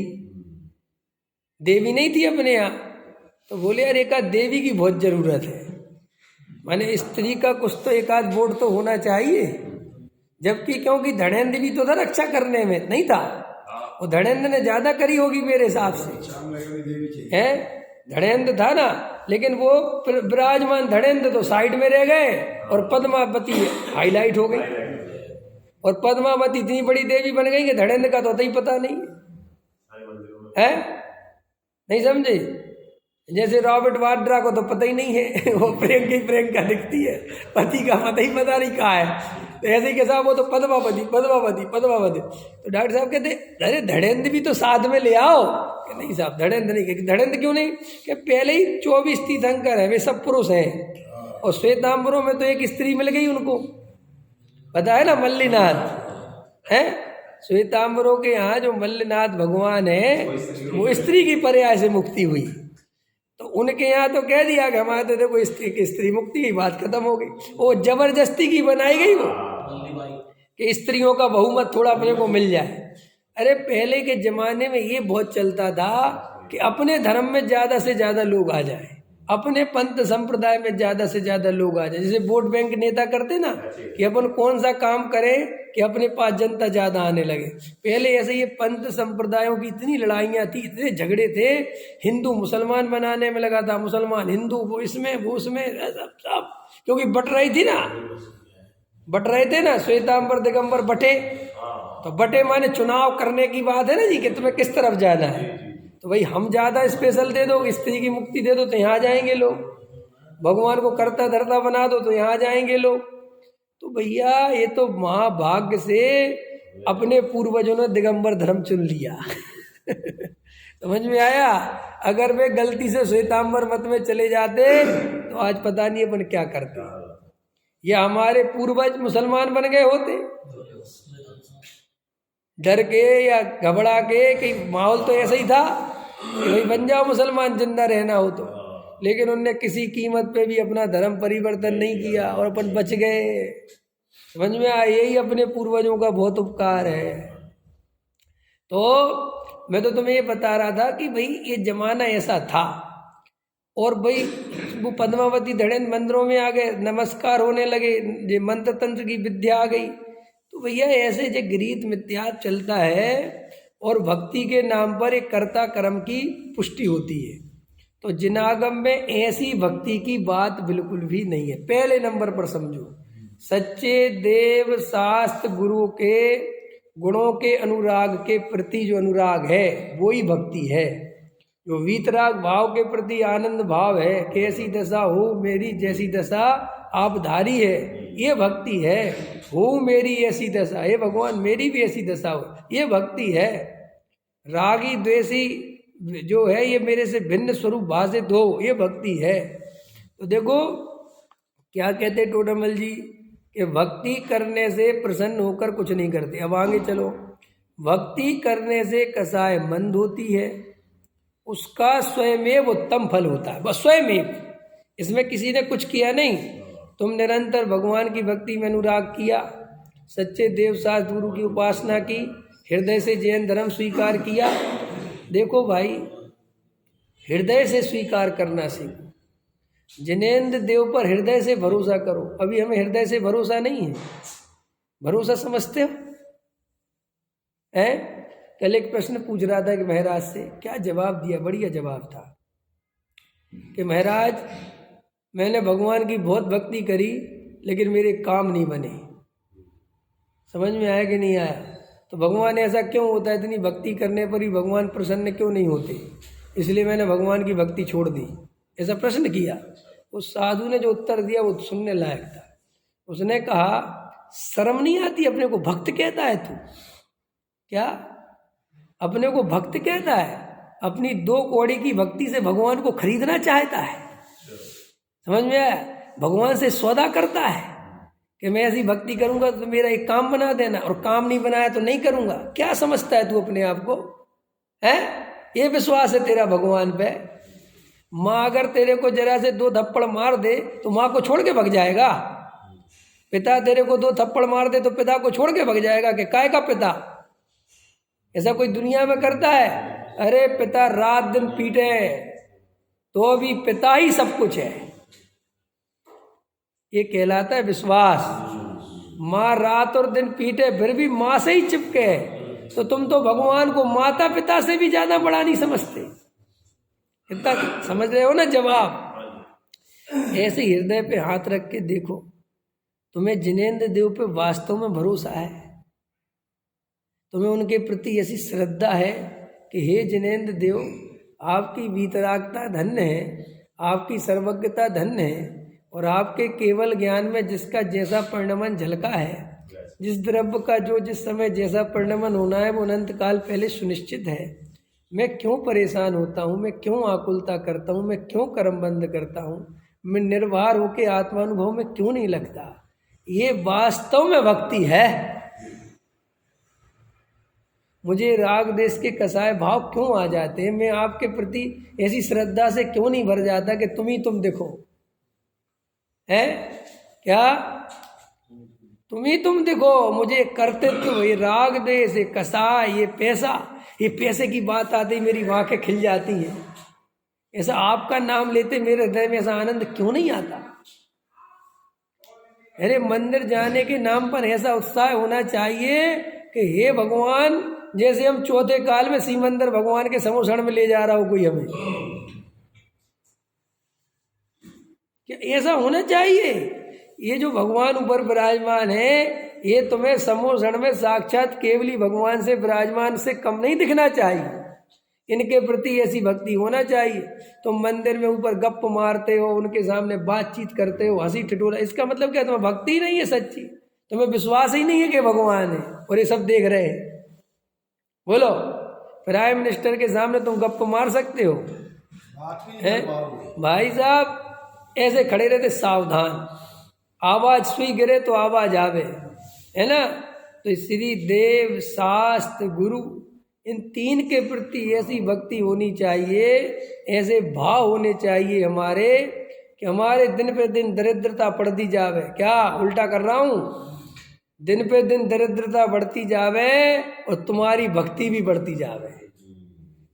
देवी नहीं थी अपने यहाँ। तो बोले यार एक आध देवी की बहुत जरूरत है, माने स्त्री का कुछ तो एक आध वोट तो होना चाहिए। जबकि क्योंकि धड़ेन्द्र भी तो था रक्षा करने में, नहीं था वो, धड़ेन्द्र ने ज्यादा करी होगी मेरे हिसाब से, है धड़ेन्द्र था ना, लेकिन वो विराजमान धड़ेन्द्र तो साइड में रह गए और पद्मावती हाईलाइट हो गई। और पद्मावती इतनी बड़ी देवी बन गई कि धड़ेन्द्र का तो ही पता नहीं है, नहीं समझे। जैसे रॉबर्ट वाड्रा को तो पता ही नहीं है, वो प्रियंका ही प्रियंका दिखती है, पति का पता ही पता नहीं कहाँ है। तो ऐसे ही के साहब वो तो पद्मावती पद्मावती पद्मावती। तो डॉक्टर साहब कहते अरे धड़ेंद्र भी तो साथ में ले आओ। कि नहीं साहब धड़ेंद्र नहीं। कि धड़ेंद्र क्यों नहीं? कि पहले ही 24 तीर्थंकर है, वे सब पुरुष हैं, और श्वेतांबरों में तो एक स्त्री मिल गई उनको, पता है ना, मल्लीनाथ है। श्वेतांबरों के यहाँ जो मल्लीनाथ भगवान है वो स्त्री की पर्याय से मुक्ति हुई। तो उनके यहाँ तो कह दिया कि हमारे तो देखो स्त्री मुक्ति की बात खत्म हो गई। वो जबरदस्ती की बनाई गई वो कि स्त्रियों का बहुमत थोड़ा अपने को मिल जाए। अरे पहले के जमाने में ये बहुत चलता था कि अपने धर्म में ज़्यादा से ज़्यादा लोग आ जाए, अपने पंथ संप्रदाय में ज़्यादा से ज़्यादा लोग आ जाए। जैसे वोट बैंक नेता करते ना कि अपन कौन सा काम करें कि अपने पास जनता ज़्यादा आने लगे। पहले ऐसे ये पंथ संप्रदायों की इतनी लड़ाइयाँ थी, इतने झगड़े थे, हिंदू मुसलमान बनाने में लगा था, मुसलमान हिंदू, वो इसमें वो उसमें सब, क्योंकि बट रही थी ना, बट रहे थे ना, श्वेतांबर दिगंबर बटे। तो बटे माने चुनाव करने की बात है ना जी, कि तुम्हें किस तरफ जाना है। तो भाई हम ज़्यादा स्पेशल दे दो, स्त्री की मुक्ति दे दो तो यहाँ जाएंगे लोग, भगवान को करता धरता बना दो तो यहाँ जाएंगे लोग। तो भैया ये तो महाभाग्य से अपने पूर्वजों ने दिगंबर धर्म चुन लिया। समझ में आया? अगर वे गलती से श्वेतांबर मत में चले जाते तो आज पता नहीं अपन क्या करते, या हमारे पूर्वज मुसलमान बन गए होते डर के या घबरा के। कि माहौल तो ऐसा ही था कि भाई बन जाओ मुसलमान, जिंदा रहना हो तो। लेकिन उनने किसी कीमत पे भी अपना धर्म परिवर्तन नहीं किया और अपन बच गए। समझ में आया? यही अपने पूर्वजों का बहुत उपकार है। तो मैं तो तुम्हें ये बता रहा था कि भाई ये जमाना ऐसा था, और भाई वो पद्मावती धड़ेंद्र मंदिरों में आ गए, नमस्कार होने लगे, ये मंत्र तंत्र की विद्या आ गई। तो भैया ऐसे जो गीत मिथ्यात चलता है और भक्ति के नाम पर एक कर्ता कर्म की पुष्टि होती है। तो जिनागम में ऐसी भक्ति की बात बिल्कुल भी नहीं है। पहले नंबर पर समझो, सच्चे देव शास्त्र गुरु के गुणों के अनुराग के प्रति जो अनुराग है वो ही भक्ति है। जो वीतराग भाव के प्रति आनंद भाव है, कैसी दशा हो मेरी जैसी दशा आप धारी है, ये भक्ति है। हो मेरी ऐसी दशा, हे भगवान मेरी भी ऐसी दशा हो, ये भक्ति है। रागी द्वेषी जो है ये मेरे से भिन्न स्वरूप भाषित हो, ये भक्ति है। तो देखो क्या कहते टोडरमल जी कि भक्ति करने से प्रसन्न होकर कुछ नहीं करते। अब आगे चलो, भक्ति करने से कसाय मंद होती है, उसका स्वयमेव उत्तम फल होता है। बस स्वयमेव, इसमें किसी ने कुछ किया नहीं। तुम निरंतर भगवान की भक्ति में अनुराग किया, सच्चे देव शास्त्र गुरु की उपासना की, हृदय से जैन धर्म स्वीकार किया। देखो भाई, हृदय से स्वीकार करना सीखो। जिनेंद्र देव पर हृदय से भरोसा करो। अभी हमें हृदय से भरोसा नहीं है। भरोसा समझते हो? कल एक प्रश्न पूछ रहा था कि महाराज से, क्या जवाब दिया, बढ़िया जवाब था कि महाराज मैंने भगवान की बहुत भक्ति करी लेकिन मेरे काम नहीं बने। समझ में आया कि नहीं आया? तो भगवान ऐसा क्यों होता है, इतनी भक्ति करने पर ही भगवान प्रसन्न क्यों नहीं होते? इसलिए मैंने भगवान की भक्ति छोड़ दी। ऐसा प्रश्न किया। उस साधु ने जो उत्तर दिया वो सुनने लायक था। उसने कहा, शर्म नहीं आती अपने को भक्त कहता है तू? क्या अपने को भक्त कहता है? अपनी 2 कौड़ी की भक्ति से भगवान को खरीदना चाहता है। समझ में आया? भगवान से सौदा करता है कि मैं ऐसी भक्ति करूंगा तो मेरा एक काम बना देना, और काम नहीं बनाया तो नहीं करूंगा। क्या समझता है तू अपने आप को? है ये विश्वास है तेरा भगवान पे? माँ अगर तेरे को जरा से 2 थप्पड़ मार दे तो माँ को छोड़ के भग जाएगा? पिता तेरे को 2 थप्पड़ मार दे तो पिता को छोड़ के भग जाएगा कि काय का पिता? ऐसा कोई दुनिया में करता है? अरे पिता रात दिन पीटे तो भी पिता ही सब कुछ है। ये कहलाता है विश्वास। माँ रात और दिन पीटे फिर भी माँ से ही चिपके। तो तुम तो भगवान को माता पिता से भी ज्यादा बड़ा नहीं समझते। इतना समझ रहे हो ना जवाब? ऐसे हृदय पे हाथ रख के देखो, तुम्हें जिनेंद्र देव पे वास्तव में भरोसा है? तुम्हें उनके प्रति ऐसी श्रद्धा है कि हे जिनेंद्र देव, आपकी वीतरागता धन्य है, आपकी सर्वज्ञता धन्य है, और आपके केवल ज्ञान में जिसका जैसा परिणमन झलका है, जिस द्रव्य का जो जिस समय जैसा परिणमन होना है वो अनंत काल पहले सुनिश्चित है। मैं क्यों परेशान होता हूँ, मैं क्यों आकुलता करता हूँ, मैं क्यों कर्म बंद करता हूँ, मैं निर्भर होकर आत्मानुभव में क्यों नहीं लगता। ये वास्तव में भक्ति है। मुझे राग देश के कसाय भाव क्यों आ जाते हैं, मैं आपके प्रति ऐसी श्रद्धा से क्यों नहीं भर जाता कि तुम ही तुम देखो, है क्या, तुम ही तुम देखो, मुझे कर्तृत्व, ये राग देश, ये कसाय, ये पैसे की बात आती मेरी आंखें खिल जाती हैं। ऐसा आपका नाम लेते मेरे हृदय में ऐसा आनंद क्यों नहीं आता। अरे मंदिर जाने के नाम पर ऐसा उत्साह होना चाहिए कि हे भगवान, जैसे हम चौथे काल में सिमंदर भगवान के समोषण में ले जा रहा हो कोई हमें, क्या ऐसा होना चाहिए। ये जो भगवान ऊपर विराजमान है, ये तुम्हें समोषण में साक्षात केवली भगवान से विराजमान से कम नहीं दिखना चाहिए। इनके प्रति ऐसी भक्ति होना चाहिए। तुम मंदिर में ऊपर गप मारते हो, उनके सामने बातचीत करते हो, हंसी ठिठोरा, इसका मतलब क्या, तुम्हें भक्ति नहीं है सच्ची, तुम्हें विश्वास ही नहीं है कि भगवान है और ये सब देख रहे हैं। बोलो, प्राइम मिनिस्टर के सामने तुम गप मार सकते हो? भाई साहब ऐसे खड़े रहते, सावधान, आवाज सुई गिरे तो आवाज आवे, है ना। तो श्री देव, शास्त्र, गुरु, इन तीन के प्रति ऐसी भक्ति होनी चाहिए, ऐसे भाव होने चाहिए हमारे कि हमारे दिन पे दिन दरिद्रता बढ़ती जावे। क्या उल्टा कर रहा हूँ? दिन पे दिन दरिद्रता बढ़ती जावे और तुम्हारी भक्ति भी बढ़ती जावे।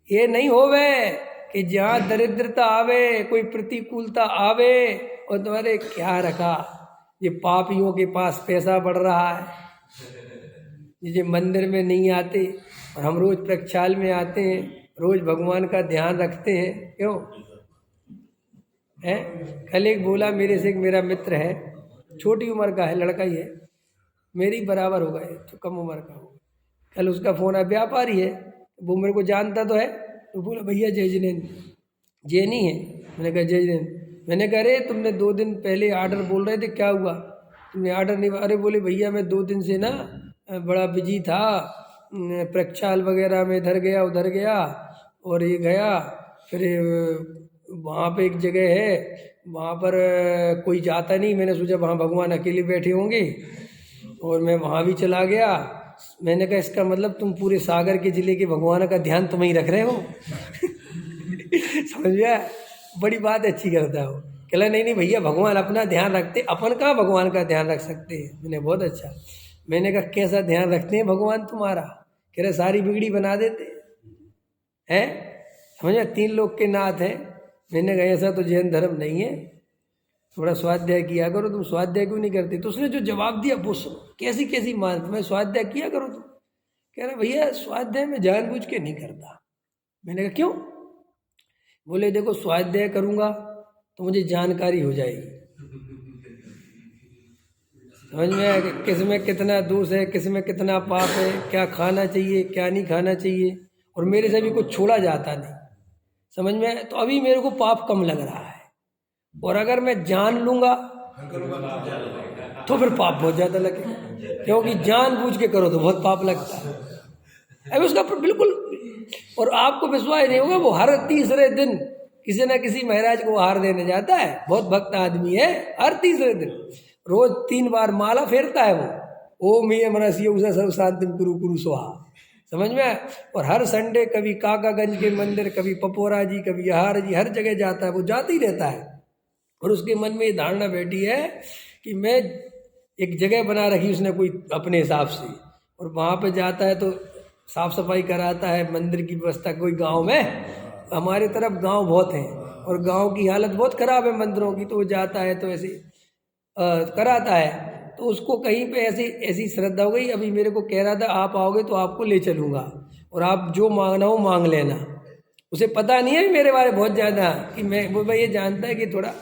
ये नहीं होवे कि जहाँ दरिद्रता आवे, कोई प्रतिकूलता आवे और तुम्हारे क्या रखा, ये पापियों के पास पैसा बढ़ रहा है, ये मंदिर में नहीं आते और हम रोज प्रक्षाल में आते हैं, रोज भगवान का ध्यान रखते हैं, क्यों है। कल एक बोला मेरे से, एक मेरा मित्र है, छोटी उम्र का है, लड़का ही है, मेरी बराबर होगा, तो कम उम्र का होगा। कल उसका फोन है, व्यापारी है, वो मेरे को जानता तो है, तो बोला भैया जय जिनेन्द्र, जैनी है। मैंने कहा जय जिनेन्द्र। मैंने कहा अरे तुमने 2 दिन पहले आर्डर बोल रहे थे, क्या हुआ, तुमने आर्डर नहीं। अरे बोले भैया मैं 2 दिन से ना बड़ा बिजी था, प्रक्षाल वगैरह में इधर गया उधर गया और ये गया, फिर वहाँ पे एक जगह है, वहाँ पर कोई जाता नहीं, मैंने सोचा वहाँ भगवान अकेले बैठे होंगे और मैं वहाँ भी चला गया। मैंने कहा इसका मतलब तुम पूरे सागर के जिले के भगवान का ध्यान तुम ही रख रहे हो। समझ गया, बड़ी बात अच्छी करता हो। कहला नहीं नहीं भैया, भगवान अपना ध्यान रखते, अपन कहाँ भगवान का ध्यान रख सकते हैं। मैंने बहुत अच्छा। मैंने कहा कैसा ध्यान रखते हैं भगवान तुम्हारा? कह रहे सारी बिगड़ी बना देते हैं। समझ, 3 लोग के नाथ हैं। मैंने कहा ऐसा तो जैन धर्म नहीं है, थोड़ा स्वाध्याय किया करो। तुम स्वाध्याय क्यों नहीं करते? तो उसने जो जवाब दिया वो सुनो, कैसी कैसी मान, मैं स्वाध्याय किया करो तुम। कह रहा भैया स्वाध्याय में जानबूझ के नहीं करता। मैंने कहा क्यों? बोले देखो स्वाध्याय करूँगा तो मुझे जानकारी हो जाएगी, समझ में, किस में कितना दोष है, किस में कितना पाप है, क्या खाना चाहिए क्या नहीं खाना चाहिए, और मेरे से भी कुछ छोड़ा जाता नहीं, समझ में। तो अभी मेरे को पाप कम लग रहा है, और अगर मैं जान लूँगा तो फिर पाप बहुत ज़्यादा लगेगा, क्योंकि जानबूझ के करो तो बहुत पाप लगता है। अभी उसका बिल्कुल, और आपको विश्वास नहीं होगा, वो हर तीसरे दिन किसी न किसी महाराज को हार देने जाता है। बहुत भक्त आदमी है, हर तीसरे दिन रोज 3 बार माला फेरता है वो, ओम ये मनसिय उषा सर्व शांति कुरु कुरु स्वाहा, समझ में। और हर संडे कभी काकागंज के मंदिर, कभी पपोरा जी, कभी यहार जी, हर जगह जाता है, वो जाता ही रहता है। और उसके मन में ये धारणा बैठी है कि मैं, एक जगह बना रखी उसने कोई अपने हिसाब से, और वहाँ पे जाता है तो साफ सफाई कराता है, मंदिर की व्यवस्था। कोई गांव में, हमारे तरफ गांव बहुत हैं और गांव की हालत बहुत ख़राब है मंदिरों की, तो वो जाता है तो ऐसे कराता है। तो उसको कहीं पे ऐसी श्रद्धा हो गई, अभी मेरे को कह रहा था आप आओगे तो आपको ले चलूँगा और आप जो मांगना हो मांग लेना। उसे पता नहीं है मेरे बारे बहुत ज़्यादा कि मैं, वो भाई ये जानता है कि थोड़ा,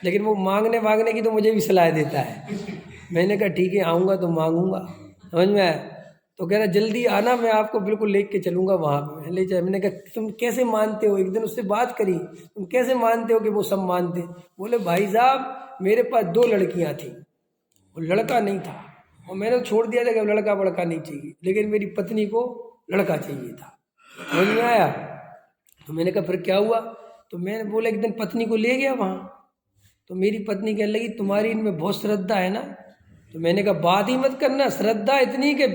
लेकिन वो मांगने की तो मुझे भी सलाह देता है। मैंने कहा ठीक है आऊँगा तो मांगूँगा, समझ में आया। तो कह रहा जल्दी आना, मैं आपको बिल्कुल लेके चलूंगा वहाँ पे। ले जाए। मैंने कहा तुम कैसे मानते हो, एक दिन उससे बात करी, तुम कैसे मानते हो कि वो सब मानते? बोले भाई साहब मेरे पास 2 लड़कियाँ थी, वो लड़का नहीं था, और मैंने तो छोड़ दिया था कि लड़का बड़का नहीं चाहिए, लेकिन मेरी पत्नी को लड़का चाहिए था। समझ में आया? तो मैंने कहा फिर क्या हुआ? तो मैंने बोला एक दिन पत्नी को ले गया वहाँ, तो मेरी पत्नी कहने लगी तुम्हारी इनमें बहुत श्रद्धा है ना। तो मैंने कहा बात ही मत करना, श्रद्धा इतनी कि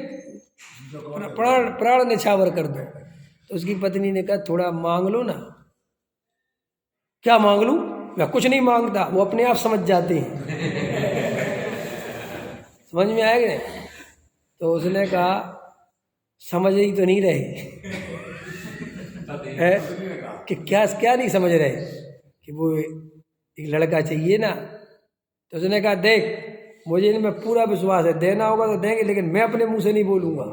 प्राण प्राण निछावर कर दो। तो उसकी पत्नी ने कहा थोड़ा मांग लो ना। क्या मांग लूं? मैं कुछ नहीं मांगता, वो अपने आप समझ जाते हैं। समझ में आएगा? तो उसने कहा समझ ही तो नहीं रहे है कि क्या क्या नहीं समझ रहे कि वो एक लड़का चाहिए ना। तो उसने कहा देख मुझे इनमें पूरा विश्वास है, देना होगा तो देंगे, लेकिन मैं अपने मुंह से नहीं बोलूँगा,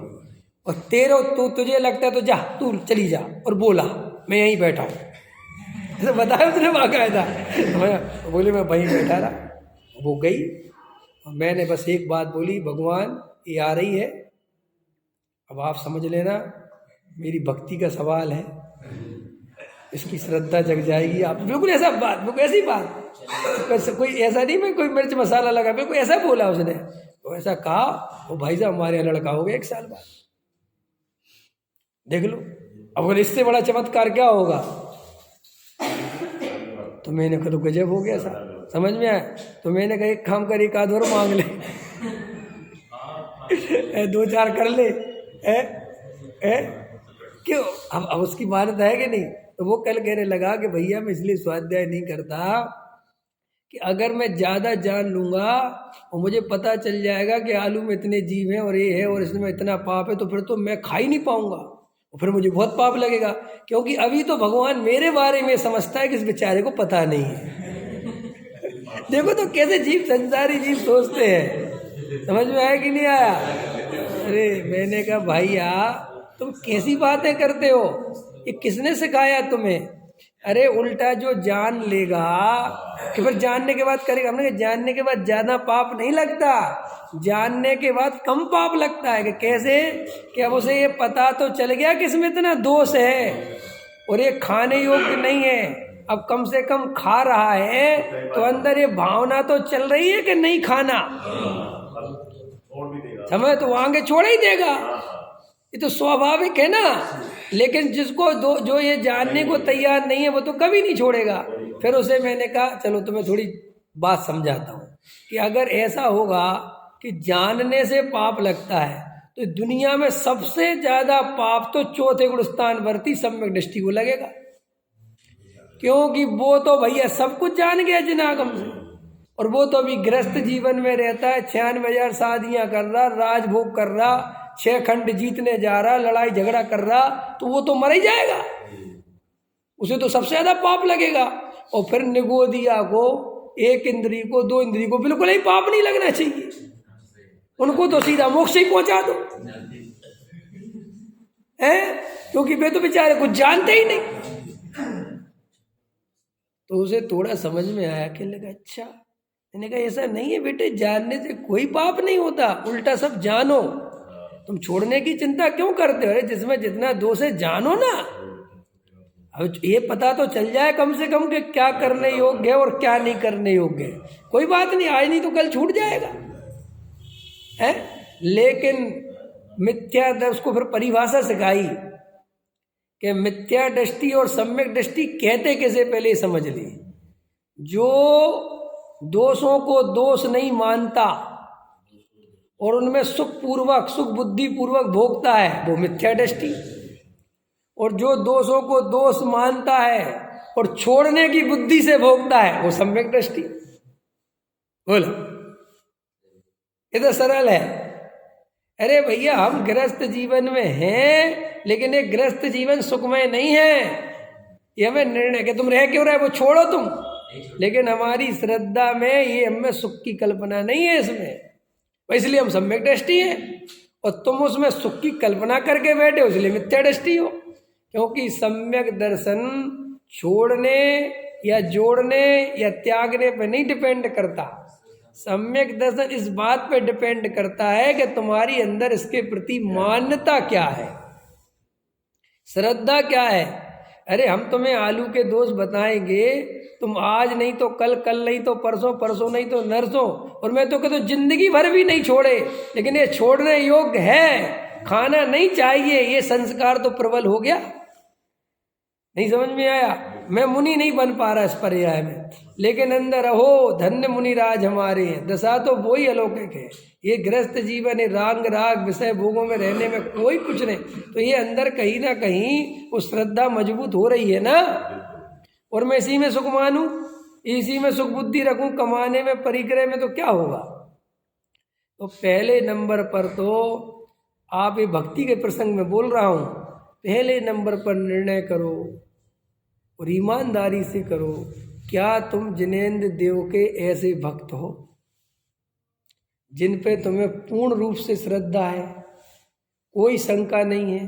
और तेरे तो तुझे लगता है तो जा, तू चली जा और बोला, मैं यहीं बैठा हूँ। ऐसे बताया उसने बाकायदा। तो बोले मैं वहीं बैठा रहा। वो गई और मैंने बस एक बात बोली, भगवान ये आ रही है, अब आप समझ लेना मेरी भक्ति का सवाल है, इसकी श्रद्धा जग जाएगी। आप बिल्कुल ऐसा बात, बिल्कुल ऐसी बात, कोई ऐसा नहीं मैं कोई मिर्च मसाला लगा, बिल्कुल ऐसा बोला उसने। तो ऐसा कहा वो भाई साहब हमारे यहाँ लड़का हो गया 1 साल बाद, देख लो। अब अगर इससे बड़ा चमत्कार क्या होगा? तो मैंने कहा तो गजब हो गया साहब, समझ में आया? तो मैंने कहा एक काम कर, एक आध और मांग ले 2-4 कर ले क्यों? अब उसकी मान्यता है कि नहीं? तो वो कल कहने लगा कि भैया मैं इसलिए स्वाध्याय नहीं करता कि अगर मैं ज़्यादा जान लूँगा और मुझे पता चल जाएगा कि आलू में इतने जीव हैं और ये है और इसमें इतना पाप है, तो फिर तो मैं खा ही नहीं पाऊँगा और फिर मुझे बहुत पाप लगेगा, क्योंकि अभी तो भगवान मेरे बारे में समझता है कि इस बेचारे को पता नहीं है। देखो तो कैसे जीव, संसारी जीव सोचते हैं। समझ में आया कि नहीं आया? अरे मैंने कहा भैया तुम कैसी बातें करते हो, ये किसने सिखाया तुम्हें? अरे उल्टा जो जान लेगा कि फिर जानने के बाद करेगा। हमने कहा जानने के बाद ज़्यादा पाप नहीं लगता, जानने के बाद कम पाप लगता है। कि कैसे? कि अब उसे ये पता तो चल गया कि इसमें इतना दोष है और ये खाने योग्य नहीं है, अब कम से कम खा रहा है तो अंदर ये भावना तो चल रही है कि नहीं खाना, समझ? तो आगे छोड़ ही देगा, ये तो स्वाभाविक है ना। लेकिन जिसको जो ये जानने को तैयार नहीं है वो तो कभी नहीं छोड़ेगा। फिर उसे मैंने कहा चलो तुम्हें थोड़ी बात समझाता हूँ कि अगर ऐसा होगा कि जानने से पाप लगता है तो दुनिया में सबसे ज्यादा पाप तो चौथे गुणस्थानवर्ती सम्यक दृष्टि को लगेगा, क्योंकि वो तो भैया सब कुछ जान गया जिनागम से, और वो तो अभी गृहस्थ जीवन में रहता है, 96,000 शादियां कर रहा, राजभोग कर रहा, 6 खंड जीतने जा रहा, लड़ाई झगड़ा कर रहा, तो वो तो मर ही जाएगा, उसे तो सबसे ज्यादा पाप लगेगा। और फिर निगोदिया को, 1 इंद्री को, 2 इंद्री को बिल्कुल ही पाप नहीं लगना चाहिए, उनको तो सीधा मोक्ष ही पहुंचा दो है, क्योंकि वे तो बेचारे कुछ जानते ही नहीं। तो उसे थोड़ा समझ में आया कि लगा अच्छा, मैंने कहा ऐसा नहीं है बेटे, जानने से कोई पाप नहीं होता, उल्टा सब जानो, तुम छोड़ने की चिंता क्यों करते हो? अरे जिसमें जितना दोष है जानो ना, अब ये पता तो चल जाए कम से कम कि क्या करने योग्य है और क्या नहीं करने योग्य है। कोई बात नहीं, आज नहीं तो कल छूट जाएगा है। लेकिन मिथ्या दृष्टि को फिर परिभाषा सिखाई कि मिथ्या दृष्टि और सम्यक दृष्टि कहते कैसे, पहले समझ ले। जो दोषों को दोष नहीं मानता और उनमें सुख पूर्वक, सुख बुद्धि पूर्वक भोगता है वो मिथ्या दृष्टि, और जो दोषों को दोष मानता है और छोड़ने की बुद्धि से भोगता है वो सम्यक दृष्टि। बोलो, ये तो सरल है। अरे भैया हम गृहस्थ जीवन में हैं, लेकिन ये गृहस्थ जीवन सुखमय नहीं है, ये हमें निर्णय कि तुम रह क्यों रहे, वो छोड़ो तुम, लेकिन हमारी श्रद्धा में ये हमें सुख की कल्पना नहीं है इसमें, इसलिए हम सम्यक दृष्टि हैं, और तुम उसमें सुख की कल्पना करके बैठे हो इसलिए मिथ्या दृष्टि हो। क्योंकि सम्यक दर्शन छोड़ने या जोड़ने या त्यागने पर नहीं डिपेंड करता, सम्यक दर्शन इस बात पे डिपेंड करता है कि तुम्हारी अंदर इसके प्रति मान्यता क्या है, श्रद्धा क्या है। अरे हम तुम्हें आलू के दोष बताएंगे, तुम आज नहीं तो कल, कल नहीं तो परसों, परसों नहीं तो नरसों, और मैं तो कहता हूं जिंदगी भर भी नहीं छोड़े, लेकिन ये छोड़ने योग्य है, खाना नहीं चाहिए, ये संस्कार तो प्रबल हो गया। नहीं समझ में आया? मैं मुनि नहीं बन पा रहा इस पर्याय में, लेकिन अंदर अहो धन्य मुनि राज हमारे हैं, दशा तो वही अलौकिक है। ये गृहस्थ जीवन है, राग राग विषय भोगों में रहने में कोई कुछ नहीं, तो ये अंदर कहीं ना कहीं वो श्रद्धा मजबूत हो रही है ना। और मैं इसी में सुख मानूं, इसी में सुख बुद्धि रखूं, कमाने में परिग्रह में, तो क्या होगा। तो पहले नंबर पर तो आप ये भक्ति के प्रसंग में बोल रहा हूं, पहले नंबर पर निर्णय करो और ईमानदारी से करो, क्या तुम जिनेंद्र देव के ऐसे भक्त हो जिन पे तुम्हें पूर्ण रूप से श्रद्धा है, कोई शंका नहीं है।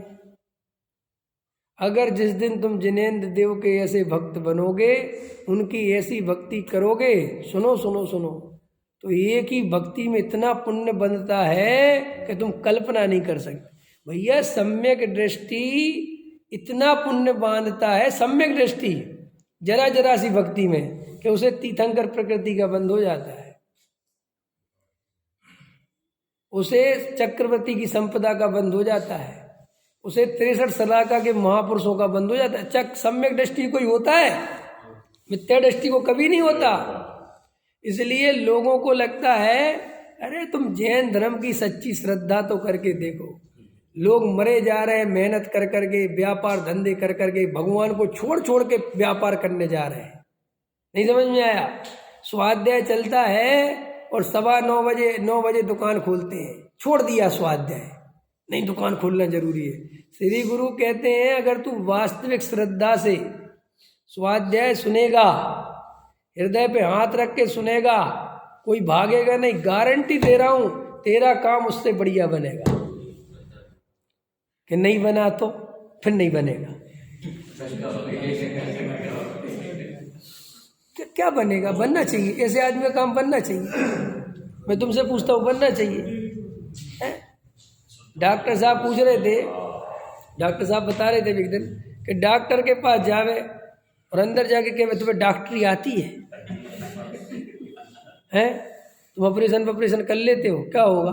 अगर जिस दिन तुम जिनेंद्र देव के ऐसे भक्त बनोगे, उनकी ऐसी भक्ति करोगे, सुनो सुनो सुनो, तो एक ही भक्ति में इतना पुण्य बनता है कि तुम कल्पना नहीं कर सकते। भैया सम्यक दृष्टि इतना पुण्य बांधता है, सम्यक दृष्टि जरा जरा सी भक्ति में, कि उसे तीर्थंकर प्रकृति का बंध हो जाता है, उसे चक्रवर्ती की संपदा का बंध हो जाता है, उसे 63 सलाका के महापुरुषों का बंध हो जाता है। सम्यक दृष्टि कोई होता है, मिथ्या दृष्टि को कभी नहीं होता। इसलिए लोगों को लगता है अरे तुम जैन धर्म की सच्ची श्रद्धा तो करके देखो, लोग मरे जा रहे हैं मेहनत कर करके, व्यापार धंधे कर करके, भगवान को छोड़ छोड़ के व्यापार करने जा रहे हैं। नहीं समझ में आया? स्वाध्याय चलता है और 9:15 बजे दुकान खोलते हैं, छोड़ दिया स्वाध्याय, नहीं दुकान खोलना जरूरी है। श्री गुरु कहते हैं अगर तू वास्तविक श्रद्धा से स्वाध्याय सुनेगा, हृदय पे हाथ रख के सुनेगा, कोई भागेगा नहीं, गारंटी दे रहा हूं तेरा काम उससे बढ़िया बनेगा। कि नहीं बना तो फिर नहीं बनेगा, क्या बनेगा? बनना चाहिए, ऐसे आदमी का काम बनना चाहिए। मैं तुमसे पूछता हूँ, बनना चाहिए है? डॉक्टर साहब पूछ रहे थे, डॉक्टर साहब बता रहे थे एक दिन कि डॉक्टर के पास जावे और अंदर जाके कहे तुम्हें डॉक्टरी आती है हैं? तुम ऑपरेशन कर लेते हो, क्या होगा?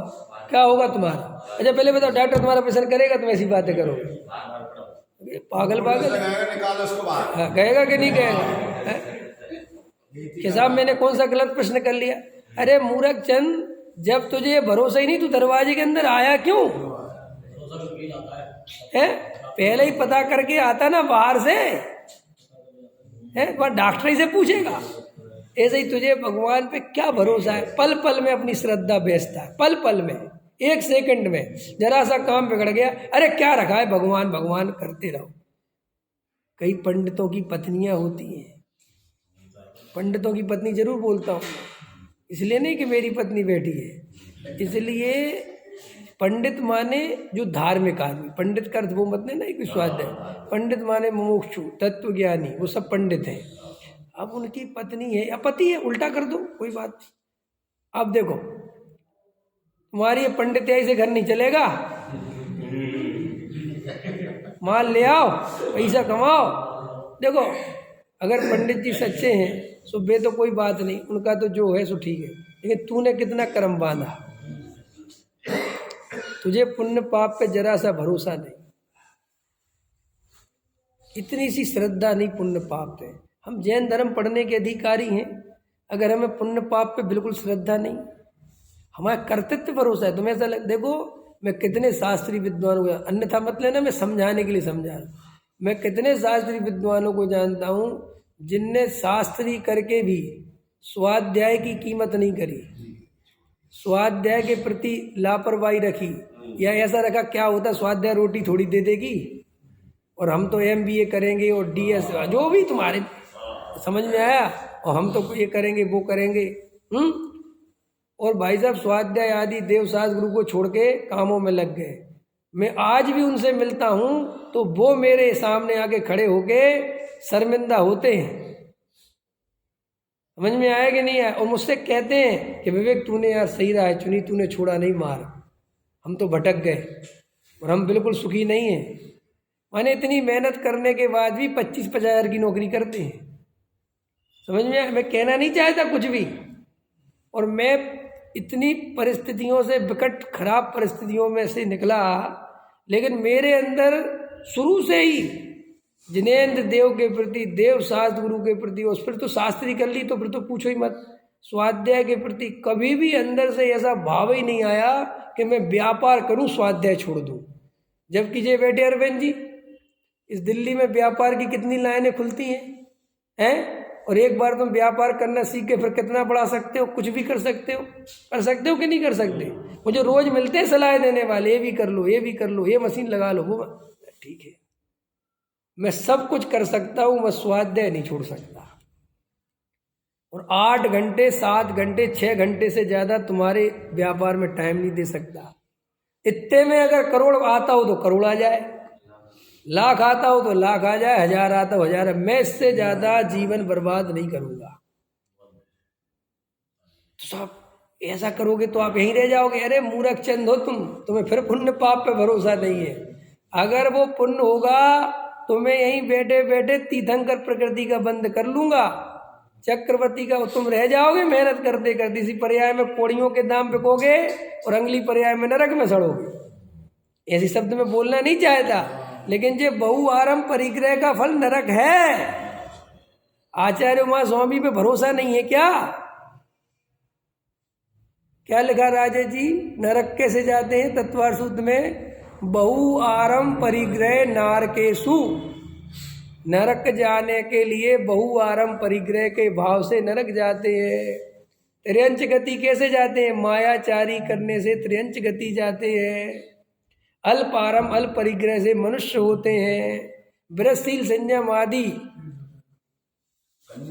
क्या होगा तुम्हारा? अच्छा पहले बताओ, डॉक्टर तुम्हारा ऑपरेशन करेगा? तुम ऐसी बातें करोगे? पागल कहेगा कि नहीं कहेगा? कि साहब मैंने कौन सा गलत प्रश्न कर लिया? अरे मूर्ख चंद, जब तुझे भरोसा ही नहीं तू दरवाजे के अंदर आया क्यों है? पहले ही पता करके आता ना बाहर से है, वह डॉक्टर से पूछेगा। ऐसे ही तुझे भगवान पे क्या भरोसा है? पल पल में अपनी श्रद्धा बेचता है, पल पल में, एक सेकंड में जरा सा काम बिगड़ गया, अरे क्या रखा है, भगवान भगवान करते रहो। कई पंडितों की पत्नियां होती हैं, पंडितों की पत्नी जरूर बोलता हूँ, इसलिए नहीं कि मेरी पत्नी बैठी है, इसलिए पंडित माने जो धार्मिक आदमी, पंडित का अर्थ वो मत नहीं कि स्वाध्याय, पंडित माने मुमुक्षु तत्व ज्ञानी, वो सब पंडित हैं। अब उनकी पत्नी है या पति है, उल्टा कर दो कोई बात नहीं। अब देखो तुम्हारी ये पंडित्याई से घर नहीं चलेगा, माल ले आओ, पैसा कमाओ। देखो अगर पंडित जी सच्चे हैं सुबह तो कोई बात नहीं, उनका तो जो है सो ठीक है, लेकिन तूने कितना कर्म बांधा, तुझे पुण्य पाप पे जरा सा भरोसा नहीं, इतनी सी श्रद्धा नहीं पुण्य पाप पे। हम जैन धर्म पढ़ने के अधिकारी हैं, अगर हमें पुण्य पाप पे बिल्कुल श्रद्धा नहीं, हमारा कर्तव्य भरोसा है। तुम्हें ऐसा देखो मैं कितने शास्त्री विद्वान हुआ, अन्यथा मत लेना, मैं समझाने के लिए समझा रहा हूँ। मैं कितने शास्त्री विद्वानों को जानता हूँ जिनने शास्त्री करके भी स्वाध्याय की कीमत नहीं करी, स्वाध्याय के प्रति लापरवाही रखी, या ऐसा रखा क्या होता स्वाध्याय रोटी थोड़ी दे देगी और हम तो MBA करेंगे और DS जो भी तुम्हारे समझ में आया, और हम तो ये करेंगे वो करेंगे। और भाई साहब स्वाध्याय आदि देवशास्त्र गुरु को छोड़ के कामों में लग गए। मैं आज भी उनसे मिलता हूँ तो वो मेरे सामने आके खड़े होके शर्मिंदा होते हैं समझ में आया कि नहीं आया? और मुझसे कहते हैं कि विवेक तूने यार सही राह चुनी, तूने छोड़ा नहीं मार्ग, हम तो भटक गए और हम बिल्कुल सुखी नहीं हैं। माने इतनी मेहनत करने के बाद भी 25-50 हज़ार की नौकरी करते हैं। समझ में आया? मैं कहना नहीं चाहता कुछ भी, और मैं इतनी परिस्थितियों से, विकट खराब परिस्थितियों में से निकला, लेकिन मेरे अंदर शुरू से ही जिनेंद्र देव के प्रति, देव शास्त्र गुरु के प्रति, और फिर तो शास्त्री कर ली तो फिर तो पूछो ही मत, स्वाध्याय के प्रति कभी भी अंदर से ऐसा भाव ही नहीं आया कि मैं व्यापार करूं, स्वाध्याय छोड़ दूं। जबकि जे बैठे अरविंद जी, इस दिल्ली में व्यापार की कितनी लाइनें खुलती हैं? और एक बार तुम व्यापार करना सीख के फिर कितना बढ़ा सकते हो, कुछ भी कर सकते हो कि नहीं कर सकते? मुझे रोज मिलते हैं सलाह देने वाले, ये भी कर लो, ये भी कर लो, ये मशीन लगा लो, वो ठीक है, मैं सब कुछ कर सकता हूं, मैं स्वाध्याय नहीं छोड़ सकता। और 8 घंटे 7 घंटे 6 घंटे से ज्यादा तुम्हारे व्यापार में टाइम नहीं दे सकता। इतने में अगर करोड़ आता हो तो करोड़ आ जाए, लाख आता हो तो लाख आ जाए, 1000 आता हो 1000, मैं इससे ज्यादा जीवन बर्बाद नहीं करूंगा। तो साहब ऐसा करोगे तो आप यहीं रह जाओगे। अरे मूर्ख चंद हो तुम, तुम्हें फिर पुण्य पाप पे भरोसा नहीं है। अगर वो पुण्य होगा तो मैं यहीं बैठे बैठे तीर्थंकर प्रकृति का बंद कर लूंगा, चक्रवर्ती का तुम रह जाओगे मेहनत करते करते। इसी पर्याय में कोड़ियों के दाम बिकोगे और अगली पर्याय में नरक में सड़ोगे। ऐसे शब्द में बोलना नहीं चाहता, लेकिन जो बहु आरंभ परिग्रह का फल नरक है। आचार्य उमा स्वामी पे भरोसा नहीं है क्या? क्या लिखा राजेश जी? नरक कैसे जाते हैं तत्वार्थ सूत्र में? बहु आरंभ परिग्रह नारकेशु। नरक जाने के लिए बहु आरंभ परिग्रह के भाव से नरक जाते हैं। त्र्यंच गति कैसे जाते हैं? मायाचारी करने से त्र्यंच गति जाते हैं। अल्प आरंभ अल्प परिग्रह से मनुष्य होते हैं। व्रतशील संयम आदि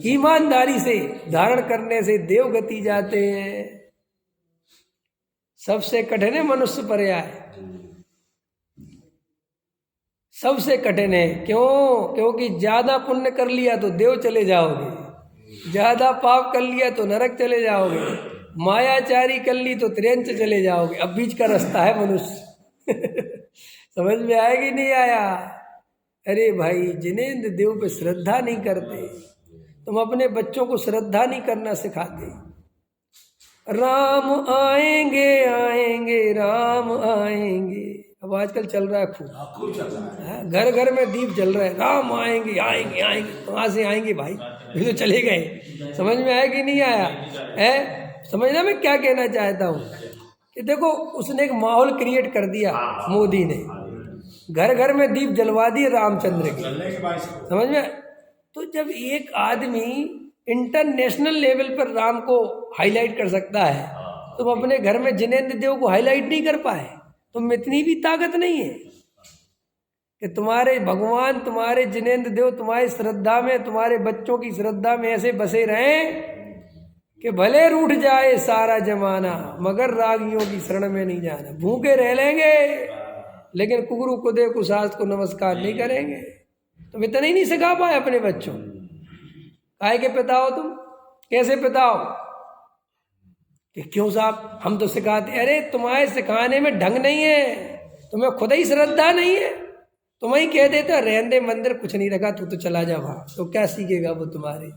ईमानदारी से धारण करने से देव गति जाते हैं। सबसे कठिन है मनुष्य पर्याय, सबसे कठिन है। क्यों? क्योंकि ज्यादा पुण्य कर लिया तो देव चले जाओगे, ज्यादा पाप कर लिया तो नरक चले जाओगे, मायाचारी कर ली तो त्र्यंच चले जाओगे। अब बीच का रास्ता है मनुष्य। समझ में आएगी नहीं आया? अरे भाई, जिनेंद्र देव पे श्रद्धा नहीं करते, तुम अपने बच्चों को श्रद्धा नहीं करना सिखाते। राम आएंगे आएंगे राम आएंगे, अब आजकल चल रहा है खूब चल रहा है। घर घर में दीप जल रहा है, राम आएंगे आएंगे आएंगे। कहाँ से आएंगे भाई? ये तो चले गए। समझ में आया कि नहीं आया है? समझना मैं क्या कहना चाहता हूँ कि देखो, उसने एक माहौल क्रिएट कर दिया मोदी ने, घर घर में दीप जलवा दिए रामचंद्र के। समझ में? तो जब एक आदमी इंटरनेशनल लेवल पर राम को हाईलाइट कर सकता है, तुम अपने घर में जिनेंद्र देव को हाईलाइट नहीं कर पाए? तुम में इतनी भी ताकत नहीं है कि तुम्हारे भगवान, तुम्हारे जिनेंद्र देव तुम्हारी श्रद्धा में, तुम्हारे बच्चों की श्रद्धा में ऐसे बसे रहें कि भले रूठ जाए सारा जमाना मगर रागियों की शरण में नहीं जाना। भूखे रह लेंगे लेकिन कुगरू कुदे कुशास्त को नमस्कार नहीं करेंगे। तुम इतना ही नहीं सिखा पाए अपने बच्चों। काहे के पिता हो तुम? कैसे पिता हो? कि क्यों साहब हम तो सिखाते। अरे तुम्हारे सिखाने में ढंग नहीं है, तुम्हें खुद ही श्रद्धा नहीं है। तुम ही कह देते रहने दे, मंदिर कुछ नहीं रखा, तू तो चला जा वहाँ, तो क्या सीखेगा वो तुम्हारे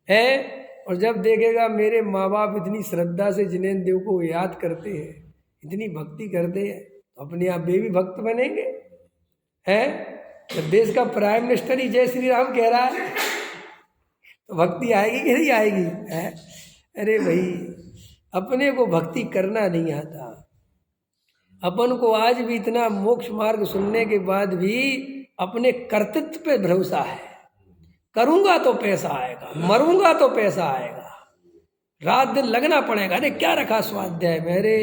हैं? और जब देखेगा मेरे माँ बाप इतनी श्रद्धा से जिनेंद्र देव को याद करते हैं, इतनी भक्ति करते हैं, तो अपने आप वे भी भक्त बनेंगे हैं। जब देश का प्राइम मिनिस्टर ही जय श्री राम कह रहा है तो भक्ति आएगी कि नहीं आएगी है? अरे भाई, अपने को भक्ति करना नहीं आता। अपन को आज भी इतना मोक्ष मार्ग सुनने के बाद भी अपने कर्तृत्व पे भरोसा है। करूंगा तो पैसा आएगा, मरूंगा तो पैसा आएगा, रात दिन लगना पड़ेगा। अरे क्या रखा स्वाध्याय में? अरे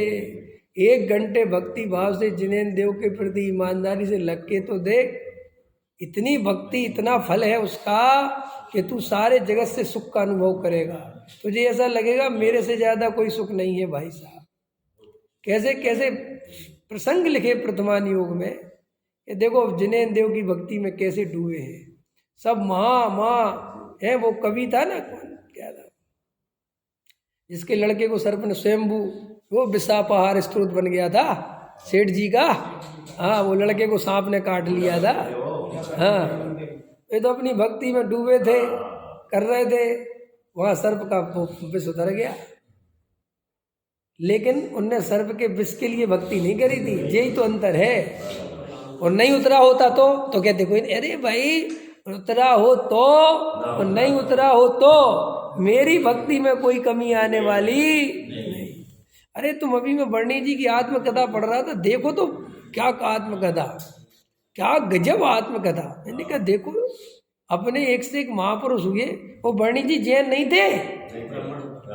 1 घंटे भक्ति भाव से जिनेंद्र देव के प्रति ईमानदारी से लग के तो देख, इतनी भक्ति, इतना फल है उसका कि तू सारे जगत से सुख का अनुभव करेगा। तुझे ऐसा लगेगा मेरे से ज्यादा कोई सुख नहीं है भाई साहब। कैसे कैसे प्रसंग लिखे प्रथमान योग में, ये देखो जिनेंद्र देव की भक्ति में कैसे डूबे हैं सब। माँ माँ है, वो कवि था ना, कौन क्या था, जिसके लड़के को सर्प ने स्वयंभू, वो विषापहार स्त्रोत बन गया था सेठ जी का। हाँ, वो लड़के को सांप ने काट लिया था। हाँ, ये तो अपनी भक्ति में डूबे थे, कर रहे थे, वहाँ सर्प का विष उतर गया। लेकिन उनने सर्प के विष के लिए भक्ति नहीं करी थी, यही तो अंतर है। और नहीं उतरा होता तो कहते कोई, अरे भाई उतरा हो तो, और नहीं उतरा हो तो मेरी भक्ति में कोई कमी आने वाली नहीं। अरे तुम अभी मैं वर्णी जी की आत्मकथा पढ़ रहा था, देखो तो क्या आत्मकथा, क्या गजब आत्मकथा। मैंने कहा देखो, अपने एक से एक महापुरुष हुए। वो वर्णी जी जैन नहीं थे,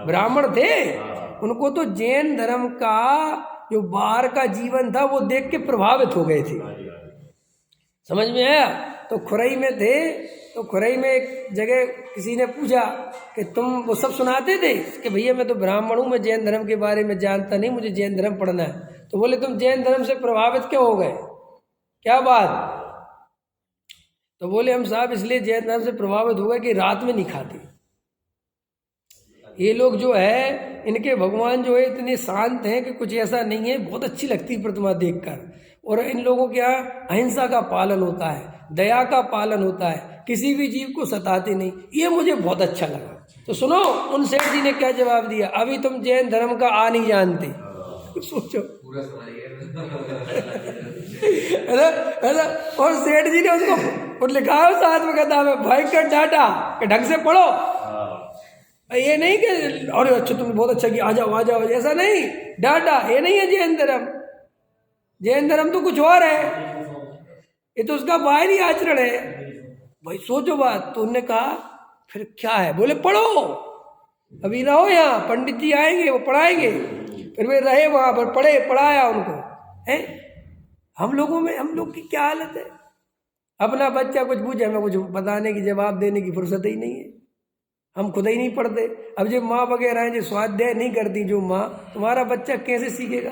ब्राह्मण थे। उनको तो जैन धर्म का जो बाहर का जीवन था वो देख के प्रभावित हो गए थे। समझ में आया? तो खुरई में थे, तो खुरई में एक जगह किसी ने पूछा कि तुम, वो सब सुनाते थे कि भैया मैं तो ब्राह्मण हूँ, मैं जैन धर्म के बारे में जानता नहीं, मुझे जैन धर्म पढ़ना है। तो बोले तुम जैन धर्म से प्रभावित क्यों हो गए, क्या बात? तो बोले हम साहब इसलिए जैन धर्म से प्रभावित हो गए कि रात में नहीं खाते। ये लोग जो है, इनके भगवान जो है इतने शांत हैं कि कुछ ऐसा नहीं है, बहुत अच्छी लगती प्रतिमा देखकर। और इन लोगों के यहाँ अहिंसा का पालन होता है, दया का पालन होता है, किसी भी जीव को सताते नहीं। ये मुझे बहुत अच्छा लगा। तो सुनो उन सेठ जी ने क्या जवाब दिया, अभी तुम जैन धर्म का आ नहीं जानते। सोचो है ना। और सेठ जी ने उसको लिखा है उस आत्मकथा में, भयंकर डांटा कि ढंग से पढ़ो। ये नहीं कि अरे अच्छा तुमने बहुत अच्छा किया, आ जाओ, ऐसा नहीं, डांटा। ये नहीं है जैन धर्म। जैन धर्म तो कुछ और है, ये तो उसका बाहरी आचरण है। भाई सोचो बात। तो उन्होंने कहा फिर क्या है? बोले पढ़ो, अभी रहो यहाँ, पंडित जी आएंगे वो पढ़ाएंगे। फिर वे रहे वहाँ पर, पढ़े, पढ़ाया उनको। है हम लोग की क्या हालत है? अपना बच्चा कुछ पूछे, हमें कुछ बताने की, जवाब देने की फुर्सत ही नहीं है। हम खुद ही नहीं पढ़ते। अब जो माँ वगैरह हैं जो स्वाध्याय नहीं करती, जो माँ, तुम्हारा बच्चा कैसे सीखेगा?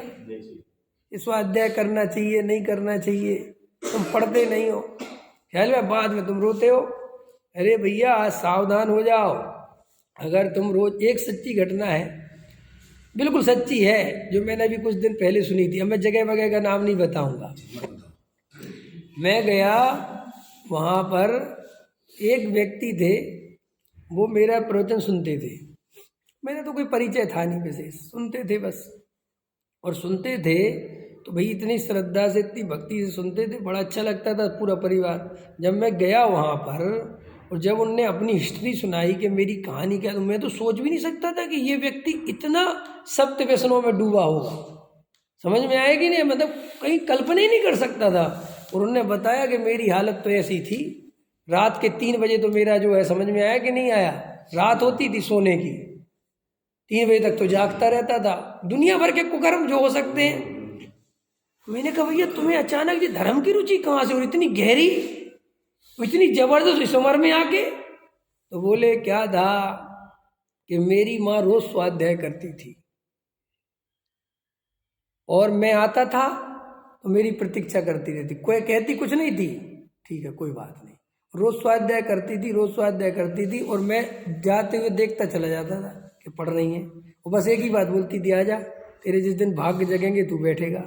ये स्वाध्याय करना चाहिए, नहीं करना चाहिए, तुम पढ़ते नहीं हो। ख्याल में बाद में तुम रोते हो। अरे भैया आज सावधान हो जाओ। अगर तुम रोज, एक सच्ची घटना है, बिल्कुल सच्ची है, जो मैंने अभी कुछ दिन पहले सुनी थी। अब मैं जगह वगैरह का नाम नहीं बताऊंगा। मैं गया वहाँ पर, एक व्यक्ति थे, वो मेरा प्रवचन सुनते थे। मेरा तो कोई परिचय था नहीं विशेष, सुनते थे बस। और सुनते थे तो भाई इतनी श्रद्धा से, इतनी भक्ति से सुनते थे, बड़ा अच्छा लगता था पूरा परिवार। जब मैं गया वहाँ पर और जब उनने अपनी हिस्ट्री सुनाई कि मेरी कहानी क्या, तो मैं तो सोच भी नहीं सकता था कि ये व्यक्ति इतना सत्य व्यसनों में डूबा होगा। समझ में आएगी नहीं, मतलब कहीं कल्पना ही नहीं कर सकता था। और उन्होंने बताया कि मेरी हालत तो ऐसी थी, रात के 3 बजे तो मेरा जो है, समझ में आया कि नहीं आया, रात होती थी सोने की, 3 बजे तक तो जागता रहता था। दुनिया भर के कुकर्म जो हो सकते हैं। मैंने कहा भैया तुम्हें अचानक ये धर्म की रुचि कहाँ से, और इतनी गहरी, इतनी जबरदस्त इस उम्र में आके? तो बोले क्या था कि मेरी माँ रोज स्वाध्याय करती थी और मैं आता था तो मेरी प्रतीक्षा करती रहती, कोई कहती कुछ नहीं थी, ठीक है कोई बात नहीं, रोज स्वाध्याय करती थी, रोज स्वाध्याय करती थी। और मैं जाते हुए देखता चला जाता था कि पढ़ रही है। वो बस एक ही बात बोलती थी, आजा, तेरे जिस दिन भाग्य जगेंगे तू बैठेगा,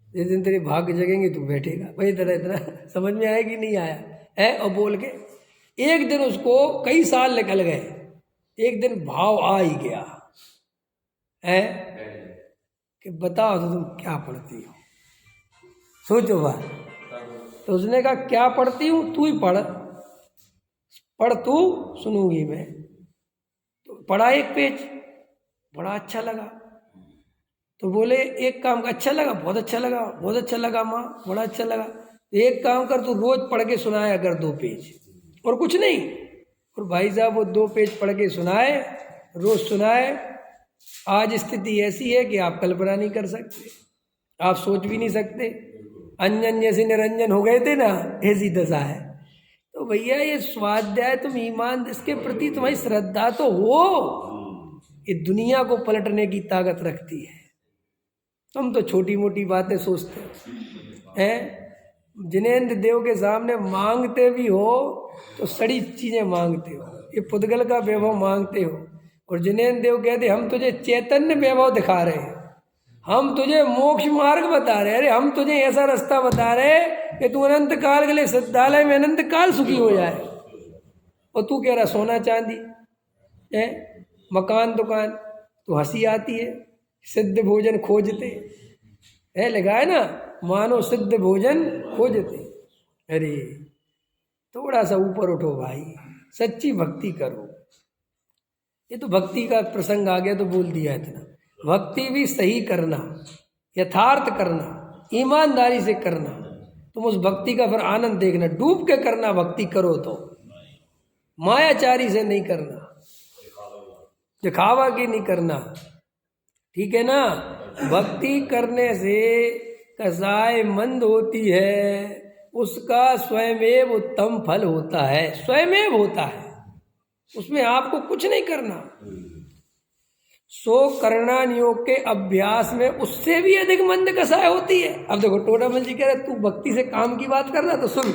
जिस दिन तेरे भाग्य जगेंगे तू बैठेगा। वही तरह इतना समझ में आया कि नहीं आया है? और बोल के एक दिन, उसको कई साल निकल गए, एक दिन भाव आ ही गया है कि बताओ तो तुम क्या पढ़ती हो। सोचो बात। तो उसने कहा क्या पढ़ती हूँ, तू ही पढ़, पढ़ तू, सुनूंगी मैं। तो पढ़ा एक पेज, बड़ा अच्छा लगा। तो बोले एक काम का, अच्छा लगा, बहुत अच्छा लगा, बहुत अच्छा लगा माँ, बड़ा अच्छा लगा। एक काम कर, तू रोज पढ़ के सुनाया कर 2 पेज, और कुछ नहीं। और भाई साहब वो 2 पेज पढ़ के सुनाए, रोज सुनाए। आज स्थिति ऐसी है कि आप कल्पना नहीं कर सकते, आप सोच भी नहीं सकते। अंजन जैसे निरंजन हो गए थे ना, ऐसी दशा है। तो भैया ये स्वाध्याय, तुम ईमान, इसके प्रति तुम्हारी श्रद्धा तो हो, ये दुनिया को पलटने की ताकत रखती है। तुम तो छोटी मोटी बातें सोचते हैं। जिनेंद्र देव के सामने मांगते भी हो तो सड़ी चीजें मांगते हो, ये पुद्गल का वैभव मांगते हो। और जिनेन्द्र देव कहते हम तुझे चैतन्य वैभव दिखा रहे हैं, हम तुझे मोक्ष मार्ग बता रहे हैं, अरे हम तुझे ऐसा रास्ता बता रहे कि तू अनंत काल के लिए सिद्धालय में अनंत काल सुखी हो जाए। और तू कह रहा सोना चांदी है, मकान दुकान, तो हंसी आती है। सिद्ध भोजन खोजते है, लगा है ना, मानो सिद्ध भोजन खोजते। अरे थोड़ा सा ऊपर उठो भाई, सच्ची भक्ति करो। ये तो भक्ति का प्रसंग आ गया तो बोल दिया इतना। भक्ति भी सही करना, यथार्थ करना, ईमानदारी से करना। तुम उस भक्ति का फिर आनंद देखना, डूब के करना भक्ति करो तो, मायाचारी से नहीं करना, दिखावा की नहीं करना, ठीक है ना। भक्ति करने से कसाय मंद होती है, उसका स्वयमेव उत्तम फल होता है, स्वयमेव होता है, उसमें आपको कुछ नहीं करना। सो करना नियोग के अभ्यास में उससे भी अधिक मंद कसाय होती है। अब देखो टोडामल जी कह रहे तू भक्ति से काम की बात कर रहा, तो सुन,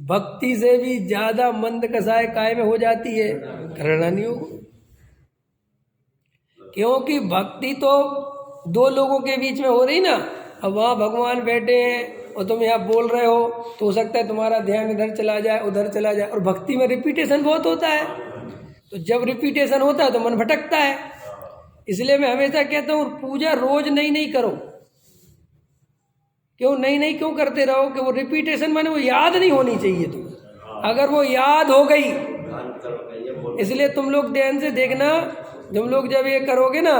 भक्ति से भी ज्यादा मंद कसाय काय में हो जाती है, करना नियोग। क्योंकि भक्ति तो दो लोगों के बीच में हो रही ना। अब वहाँ भगवान बैठे हैं और तुम यहाँ बोल रहे हो, तो हो सकता है तुम्हारा ध्यान इधर चला जाए उधर चला जाए। और भक्ति में रिपीटेशन बहुत होता है, तो जब रिपीटेशन होता है तो मन भटकता है। इसलिए मैं हमेशा कहता हूँ पूजा रोज नई नई करो। क्यों नई नई क्यों करते रहो कि वो रिपीटेशन माने वो याद नहीं होनी चाहिए तुम्हें। अगर वो याद हो गई, इसलिए तुम लोग ध्यान से देखना, तुम लोग जब ये करोगे ना,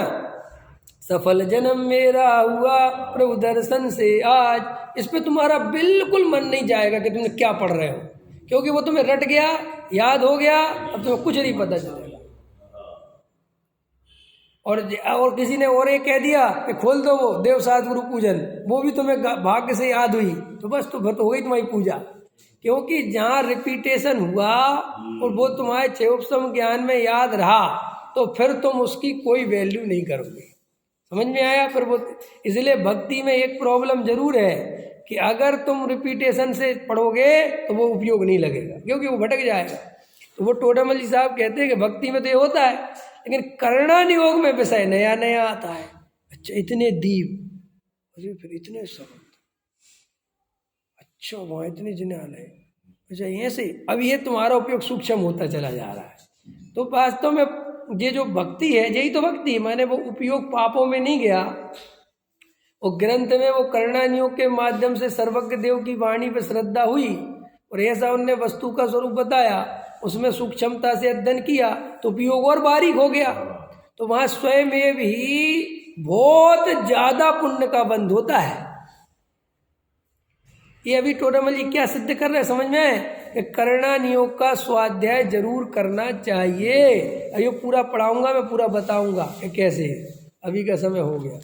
सफल जन्म मेरा हुआ प्रभु दर्शन से आज, इस पे तुम्हारा बिल्कुल मन नहीं जाएगा कि तुम क्या पढ़ रहे हो, क्योंकि वो तुम्हें रट गया, याद हो गया, अब तुम्हें कुछ नहीं पता चलेगा। और किसी ने और ये कह दिया कि खोल दो वो देव सात गुरु पूजन, वो भी तुम्हें भाग्य से याद हुई, तो बस तो हो गई तुम्हारी पूजा। क्योंकि जहाँ रिपीटेशन हुआ और वो तुम्हारे चेयोपम ज्ञान में याद रहा, तो फिर तुम उसकी कोई वैल्यू नहीं करोगे। समझ में आया? फिर वो, इसलिए भक्ति में एक प्रॉब्लम जरूर है कि अगर तुम रिपीटेशन से पढ़ोगे तो वो उपयोग नहीं लगेगा, क्योंकि वो भटक जाएगा। तो वो टोडामल जी साहब कहते हैं कि भक्ति में तो ये होता है, लेकिन करना नियोग में विषय नया नया आता है। अच्छा इतने दीप, फिर इतने शब्द, अच्छा वहाँ इतने जिन्यालय, अच्छा ऐसे, अब ये तुम्हारा उपयोग सूक्ष्म होता चला जा रहा है। तो वास्तव में ये जो भक्ति है, यही तो भक्ति है, माने वो उपयोग पापों में नहीं गया। और ग्रंथ में वो करना नियोग के माध्यम से सर्वज्ञ देव की वाणी पर श्रद्धा हुई और ऐसा उनने वस्तु का स्वरूप बताया, उसमें सूक्ष्मता से अध्ययन किया तो उपयोग और बारीक हो गया। तो वहाँ स्वयं में भी बहुत ज्यादा पुण्य का बंध होता है। ये अभी टोडामल जी क्या सिद्ध कर रहे हैं समझ में है कि करना नियोग का स्वाध्याय जरूर करना चाहिए। ये पूरा पढ़ाऊंगा मैं, पूरा बताऊंगा कि कैसे। अभी का समय हो गया।